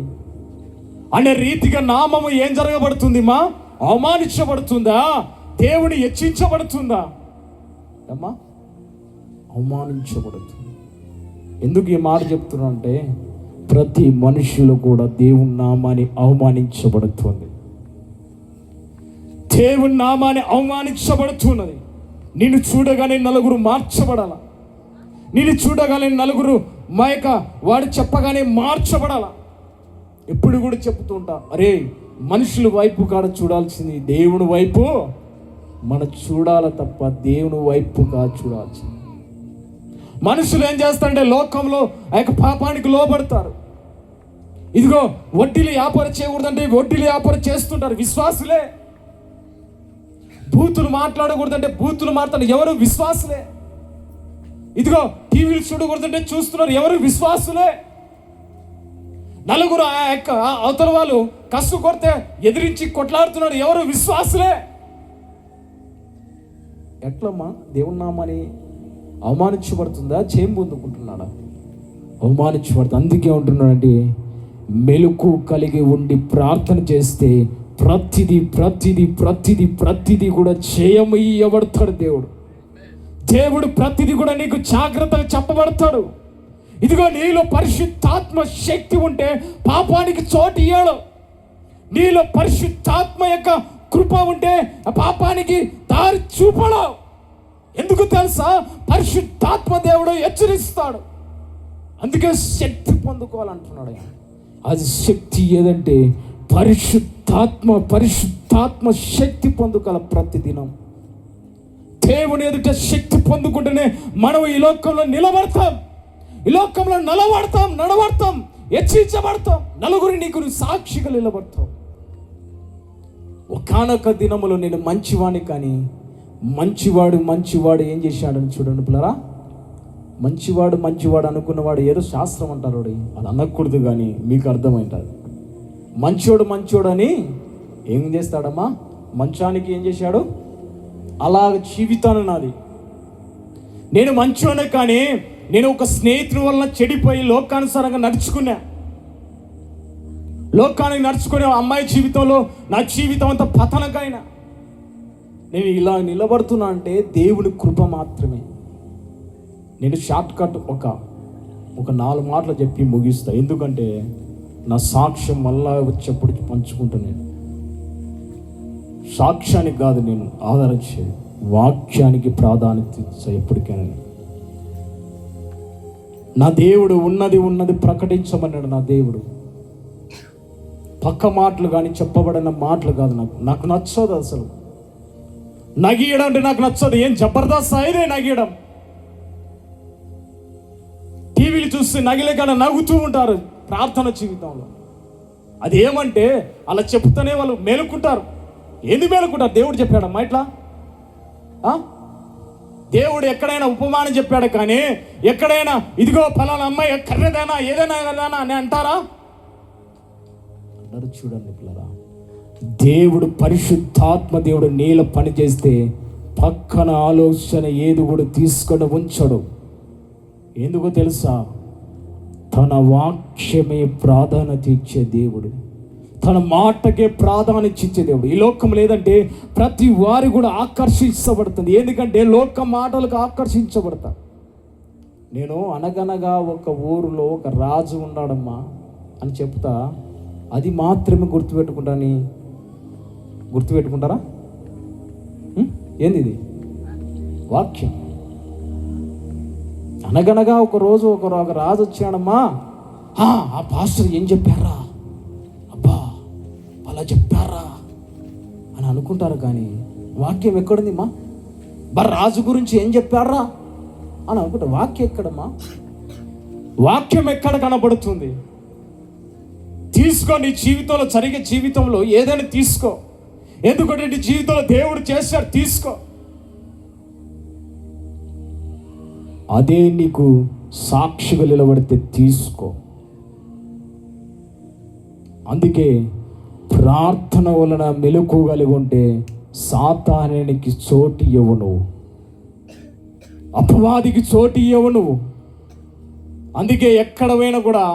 Speaker 1: అనే రీతిగా నామము ఏం జరగబడుతుంది? అవమానించబడుతుందా? దేవుని హెచ్చించబడుతుందా? అమ్మా, అవమానించబడుతుంది. ఎందుకు ఈ మాట చెప్తున్నా అంటే, ప్రతి మనుషులు కూడా దేవుని నామాన్ని అవమానించబడుతుంది. దేవుని నామాన్ని అవమానించబడుతున్నది. నిన్ను చూడగానే నలుగురు మార్చబడాల. నిన్ను చూడగానే నలుగురు వాడు చెప్పగానే మార్చబడాల. ఎప్పుడు కూడా చెప్తుంటా, అరే మనుషుల వైపు కాడ చూడాల్సింది దేవుని వైపు మనం చూడాల తప్ప దేవుని వైపుగా చూడాల్సింది. మనుషులు ఏం చేస్తారంటే లోకంలో ఆ యొక్క పాపానికి లోబడతారు. ఇదిగో వడ్డీలు వ్యాపారం చేయకూడదంటే వడ్డీలు వ్యాపారం చేస్తుంటారు విశ్వాసులే. బూతులు మాట్లాడకూడదంటే బూతులు మాట్లాడు ఎవరు విశ్వాసులే. ఇదిగో టీవీలు చూడకూడదంటే చూస్తున్నారు ఎవరు విశ్వాసులే. నలుగురు ఆ యొక్క అవతల వాళ్ళు కసు కొడితే ఎదిరించి కొట్లాడుతున్నారు ఎవరు విశ్వాసులే. ఎట్లమ్మా దేవుని నామాన్ని అవమానించబడుతుందా, చేయం పొందుకుంటున్నాడా? అవమానించబడుతుంది. అందుకే ఉంటున్నాడంటే, మెలకు కలిగి ఉండి ప్రార్థన చేస్తే ప్రతిదీ ప్రతిదీ ప్రతిదీ ప్రతిదీ కూడా చేయమయ్యబడతాడు దేవుడు. దేవుడు ప్రతిదీ కూడా నీకు జాగ్రత్తగా చెప్పబడతాడు. ఇదిగో నీలో పరిశుద్ధాత్మ శక్తి ఉంటే పాపానికి చోటు ఇయ్యడు. నీలో పరిశుద్ధాత్మ యొక్క కృప ఉంటే ఆ పాపానికి దారి చూపడు. ఎందుకు తెలుసా? పరిశుద్ధాత్మ దేవుడు హెచ్చరిస్తాడు. అందుకే శక్తి పొందుకోవాలంటున్నాడు. అది శక్తి ఏదంటే పరిశుద్ధాత్మ శక్తి పొందుకోవాలి. ప్రతిదినం దేవుని ఎదుట శక్తి పొందుకుంటేనే మనం ఈ లోకంలో నిలబడతాం, ఈ లోకంలో నడబడతాం, హెచ్చించబడతాం, నలుగురి నీకు సాక్షిగా నిలబడతాం. ఒకానొక దినములో నేను మంచివాడిని, కానీ మంచివాడు ఏం చేశాడని చూడండి పిల్లరా. మంచివాడు అనుకున్నవాడు ఏదో శాస్త్రం అంటారు, అది అనకూడదు, కానీ మీకు అర్థమైంటుంది. మంచోడు అని ఏం చేస్తాడమ్మా? మంచానికి ఏం చేశాడు? అలాగ జీవితాన్ని నాది. నేను మంచోనే, కానీ నేను ఒక స్నేహితుని వలన చెడిపోయి లోకానుసారంగా లోకానికి నడుచుకునే అమ్మాయి జీవితంలో నా జీవితం అంతా పతనకైనా నేను ఇలా నిలబడుతున్నా అంటే దేవుని కృప మాత్రమే. నేను షార్ట్ కట్ ఒక 4 మాటలు చెప్పి ముగిస్తా. ఎందుకంటే నా సాక్ష్యం మళ్ళా వచ్చేప్పుడు పంచుకుంటాను. నేను సాక్ష్యానికి కాదు నేను ఆదరించేది, వాక్యానికి ప్రాధాన్యత ఇచ్చా ఎప్పటికైనా. నా దేవుడు ఉన్నది ప్రకటించమన్నాడు. నా దేవుడు పక్క మాటలు కానీ చెప్పబడిన మాటలు కాదు. నాకు నచ్చదు అసలు. నగియడం అంటే నాకు నచ్చదు. ఏం జబర్దస్త్ అయిదే నగియడం. టీవీలు చూస్తే నగిలే కానీ నవ్వుతూ ఉంటారు ప్రార్థన జీవితంలో. అది ఏమంటే అలా చెప్తూనే వాళ్ళు మేలుకుంటారు. ఏంది మేలుకుంటారు? దేవుడు చెప్పాడమ్మా ఇట్లా. దేవుడు ఎక్కడైనా ఉపమానం చెప్పాడు, కానీ ఎక్కడైనా ఇదిగో ఫలానా అమ్మాయి కర్రెదానా ఏదైనా అని అంటారా? అందరూ చూడండి పిల్లరా, దేవుడు పరిశుద్ధాత్మ దేవుడు నీలో పని చేస్తే పక్కన ఆలోచన ఏది కూడా తీసుకొని ఉంచడు. ఎందుకో తెలుసా? తన వాక్యమే ప్రాధాన్యత ఇచ్చే దేవుడు, తన మాటకే ప్రాధాన్యత ఇచ్చే దేవుడు. ఈ లోకం లేదంటే ప్రతి వారి కూడా ఆకర్షించబడుతుంది. ఎందుకంటే లోక మాటలకు ఆకర్షించబడతా. నేను అనగనగా ఒక ఊరిలో ఒక రాజు ఉన్నాడమ్మా అని చెప్తా, అది మాత్రమే గుర్తుపెట్టుకుంటారా? ఏంది ఇది? వాక్యం. అనగనగా ఒక రోజు ఒక రాజు వచ్చాడమ్మా. ఆ పాస్టర్ ఏం చెప్పారా, అబ్బా అలా చెప్పారా అని అనుకుంటారు, కానీ వాక్యం ఎక్కడుందిమ్మా? రాజు గురించి ఏం చెప్పారా అని అనుకుంటారు. వాక్యం ఎక్కడమ్మా? వాక్యం ఎక్కడ కనబడుతుంది? తీసుకో. నీ జీవితంలో జరిగే జీవితంలో ఏదైనా తీసుకో. ఎందుకంటే నీ జీవితంలో దేవుడు చేశాడు, తీసుకో. అదే నీకు సాక్షిగా నిలబడితే తీసుకో. అందుకే ప్రార్థన వలన మెలకువగలిగి ఉంటే సాతానునికి చోటు ఇవ్వవు నువ్వు, అపవాదికి చోటు ఇవ్వవు నువ్వు. అందుకే ఎక్కడ పోయినా కూడా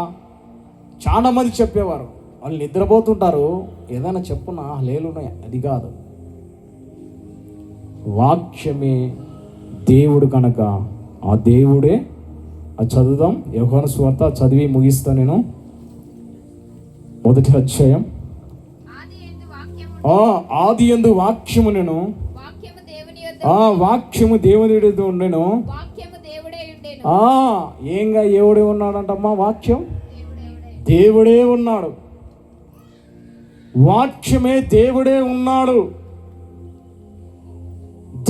Speaker 1: చాలా మంది చెప్పేవారు, వాళ్ళు నిద్రపోతుంటారు, ఏదైనా చెప్పునా లేలున్నాయి. అది కాదు, వాక్యమే దేవుడు కనుక ఆ దేవుడే అది చదువుదాం. యోహాను సువార్త చదివి ముగిస్తాను నేను. 1వ అధ్యాయం. ఆది యందు వాక్యము నేను, వాక్యము దేవుని యొద్ద ఉండెను, ఏంగా ఎవడే ఉన్నాడంటమ్మా? వాక్యం దేవుడే ఉన్నాడు. వాక్యమే దేవుడే ఉన్నాడు.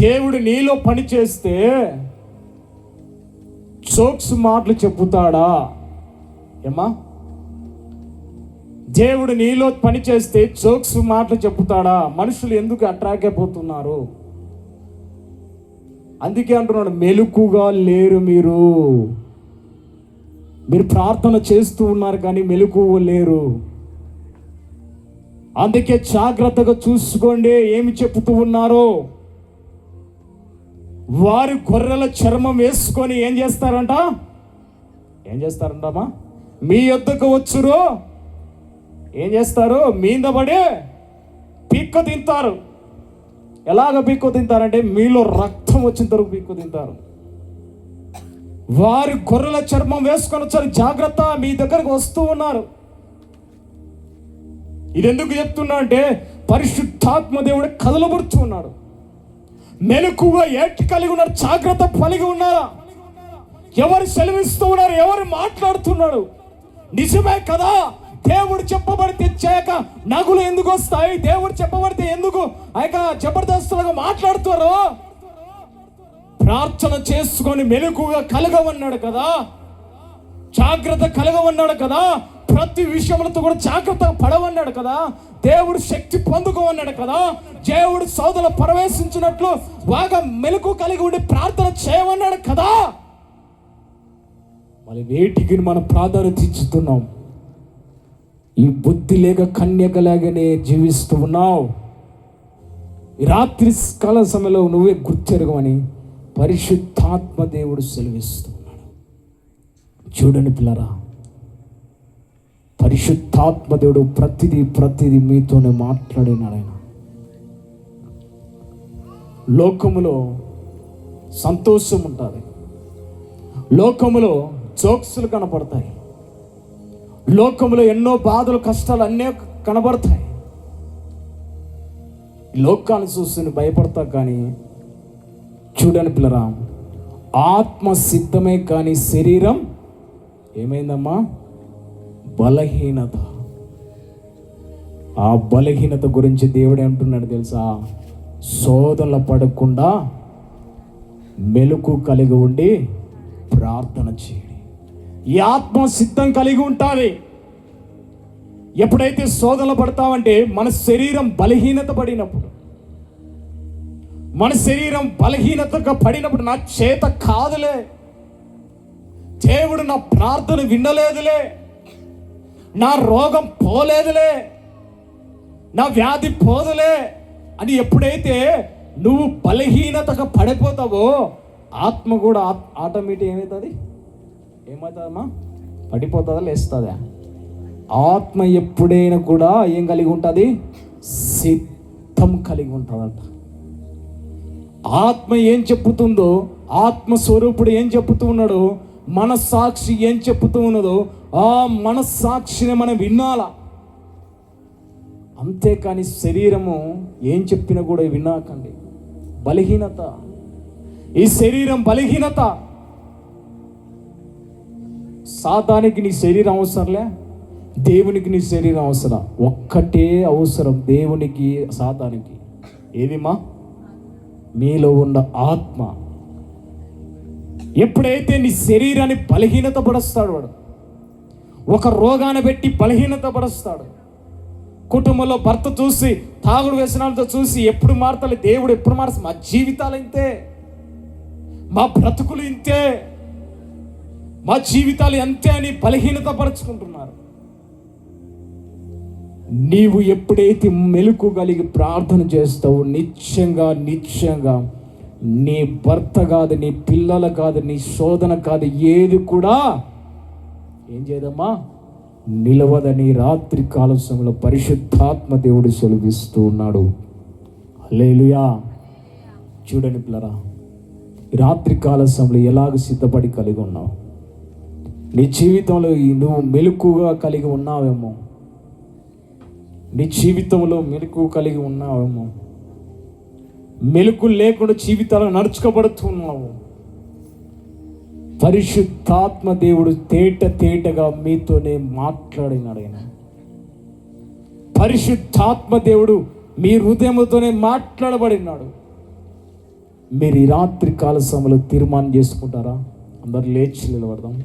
Speaker 1: దేవుడు నీలో పని చేస్తే జోక్స్ మాటలు చెప్పుతాడా? ఏమా? దేవుడు నీలో పని చేస్తే జోక్స్ మాటలు చెప్పుతాడా? మనుషులు ఎందుకు అట్రాక్ట్ అయిపోతున్నారు? అందుకే అంటున్నాడు, మెలకుగా లేరు మీరు. మీరు ప్రార్థన చేస్తూ ఉన్నారు కానీ మెలకువ లేరు. అందుకే జాగ్రత్తగా చూసుకోండి ఏమి చెప్తూ ఉన్నారో. వారి గొర్రెల చర్మం వేసుకొని ఏం చేస్తారంటమ్మా? మీ యొద్దకు వచ్చురు, ఏం చేస్తారు? మీద పడి పిక్క తింటారు. ఎలాగ పిక్కు తింటారంటే మీలో రక్తం వచ్చిన తరకు పిక్కు తింటారు. వారి గొర్రెల చర్మం వేసుకొని వచ్చారు. జాగ్రత్త, మీ దగ్గరకు వస్తూ ఉన్నారు. ఇది ఎందుకు చెప్తున్నా అంటే పరిశుద్ధాత్మ దేవుడు కదలబడుతూ ఉన్నాడు. మెలకుగా ఏటి కలిగి ఉన్నారు, జాగ్రత్త కలిగి ఉన్నారా? ఎవరు సెలవిస్తూ ఉన్నారు, ఎవరు మాట్లాడుతున్నాడు? నిజమే కదా, దేవుడు చెప్పబడితే చేయక నగులు ఎందుకు వస్తాయి? దేవుడు చెప్పబడితే ఎందుకు ఆయక జబర్దస్తులుగా మాట్లాడుతారు? ప్రార్థన చేసుకొని మెలకుగా కలగమన్నాడు కదా, జాగ్రత్త కలగమన్నాడు కదా, ప్రతి విషయంలో కూడా జాగ్రత్త పడవన్నాడు కదా, దేవుడు శక్తి పొందుకోమన్నాడు కదా, దేవుడు సోదరులు ప్రవేశించినట్లు బాగా మెలకు కలిగి ఉండి ప్రార్థన చేయమన్నాడు కదా. మరి వేటికి మనం ప్రాధాన్యత ఇచ్చుతున్నాం? ఈ బుద్ధి లేక కన్యకలాగానే జీవిస్తూ ఉన్నావు. ఈ రాత్రి కాల సమయంలో నువ్వే గుర్తెరగమని పరిశుద్ధాత్మ దేవుడు సెలవిస్తున్నాడు. చూడండి పిల్లరా, పరిశుద్ధాత్మ దేవుడు ప్రతిదీ మీతోనే మాట్లాడినాడు. ఆయన లోకములో సంతోషం ఉంటుంది, లోకములో జోక్సులు కనపడతాయి, లోకములో ఎన్నో బాధలు కష్టాలు అన్నీ కనబడతాయి. లోకాన్ని చూసి భయపడతా కానీ చూడని పిల్లరా, ఆత్మ సిద్ధమే కానీ శరీరం ఏమైందమ్మా? బలహీనత. ఆ బలహీనత గురించి దేవుడు అంటున్నాడు తెలుసా? శోధనలు పడకుండా మెలకు కలిగి ఉండి ప్రార్థన చేయండి. ఈ ఆత్మ సిద్ధం కలిగి ఉంటుంది. ఎప్పుడైతే శోధనలు పడతామంటే మన శరీరం బలహీనత పడినప్పుడు, మన శరీరం బలహీనతగా పడినప్పుడు నా చేత కాదులే, దేవుడు నా ప్రార్థన వినలేదులే, నా రోగం పోలేదులే, నా వ్యాధి పోదులే అని ఎప్పుడైతే నువ్వు బలహీనతగా పడిపోతావో ఆత్మ కూడా ఆటోమేటిక్ ఏమవుతుందమ్మా? పడిపోతుందా, లేస్తుందా? ఆత్మ ఎప్పుడైనా కూడా ఏం కలిగి ఉంటుంది? సిద్ధం కలిగి ఉంటుందంట. ఆత్మ ఏం చెప్పుతుందో, ఆత్మస్వరూపుడు ఏం చెప్పుతూ ఉన్నాడో, మనస్సాక్షి ఏం చెప్పుతూ ఉన్నదో ఆ మనస్సాక్షిని మనం వినాలా. అంతేకాని శరీరము ఏం చెప్పినా కూడా వినాకండి. బలహీనత, ఈ శరీరం బలహీనత. సాతానికి నీ శరీరం అవసరంలే, దేవునికి నీ శరీరం అవసరం. ఒక్కటే అవసరం దేవునికి సాతానికి. ఏదిమా? మీలో ఉన్న ఆత్మ. ఎప్పుడైతే నీ శరీరాన్ని బలహీనత పరుస్తాడు వాడు, ఒక రోగాన్ని పెట్టి బలహీనత పరుస్తాడు. కుటుంబంలో భర్త చూసి తాగుడు వ్యసనాలతో చూసి ఎప్పుడు మారతాలి, దేవుడు ఎప్పుడు మారుస్తాడు. మా జీవితాలు ఇంతే, మా బ్రతుకులు ఇంతే, మా జీవితాలు అంతే అని బలహీనత పరుచుకుంటున్నారు. నీవు ఎప్పుడైతే మెలకు కలిగి ప్రార్థన చేస్తావో నిశ్చయంగా నీ భర్త కాదు, నీ పిల్లలు కాదు, నీ శోధన కాదు, ఏది కూడా ఏం చేయదమ్మా? నిలవదని రాత్రి కాల సమయంలో పరిశుద్ధాత్మ దేవుడు సెలవిస్తూ ఉన్నాడు. హల్లెలూయా. చూడండి పిల్లరా, రాత్రి కాల సమయంలో ఎలాగ సిద్ధపడి కలిగి ఉన్నావు? నీ జీవితంలో నువ్వు మెలకుగా కలిగి ఉన్నావేమో, నీ జీవితంలో మెలకు కలిగి ఉన్నావేమో, మెలకు లేకుండా జీవితాలు నడుచుకోబడుతున్నావు. పరిశుద్ధాత్మ దేవుడు తేటగా మీతోనే మాట్లాడినాడు. ఆయన పరిశుద్ధాత్మ దేవుడు మీ హృదయంతోనే మాట్లాడబడినాడు. మీరు ఈ రాత్రి కాల సమయంలో తీర్మానం చేసుకుంటారా? అందరు లేచి నిలబడదాం.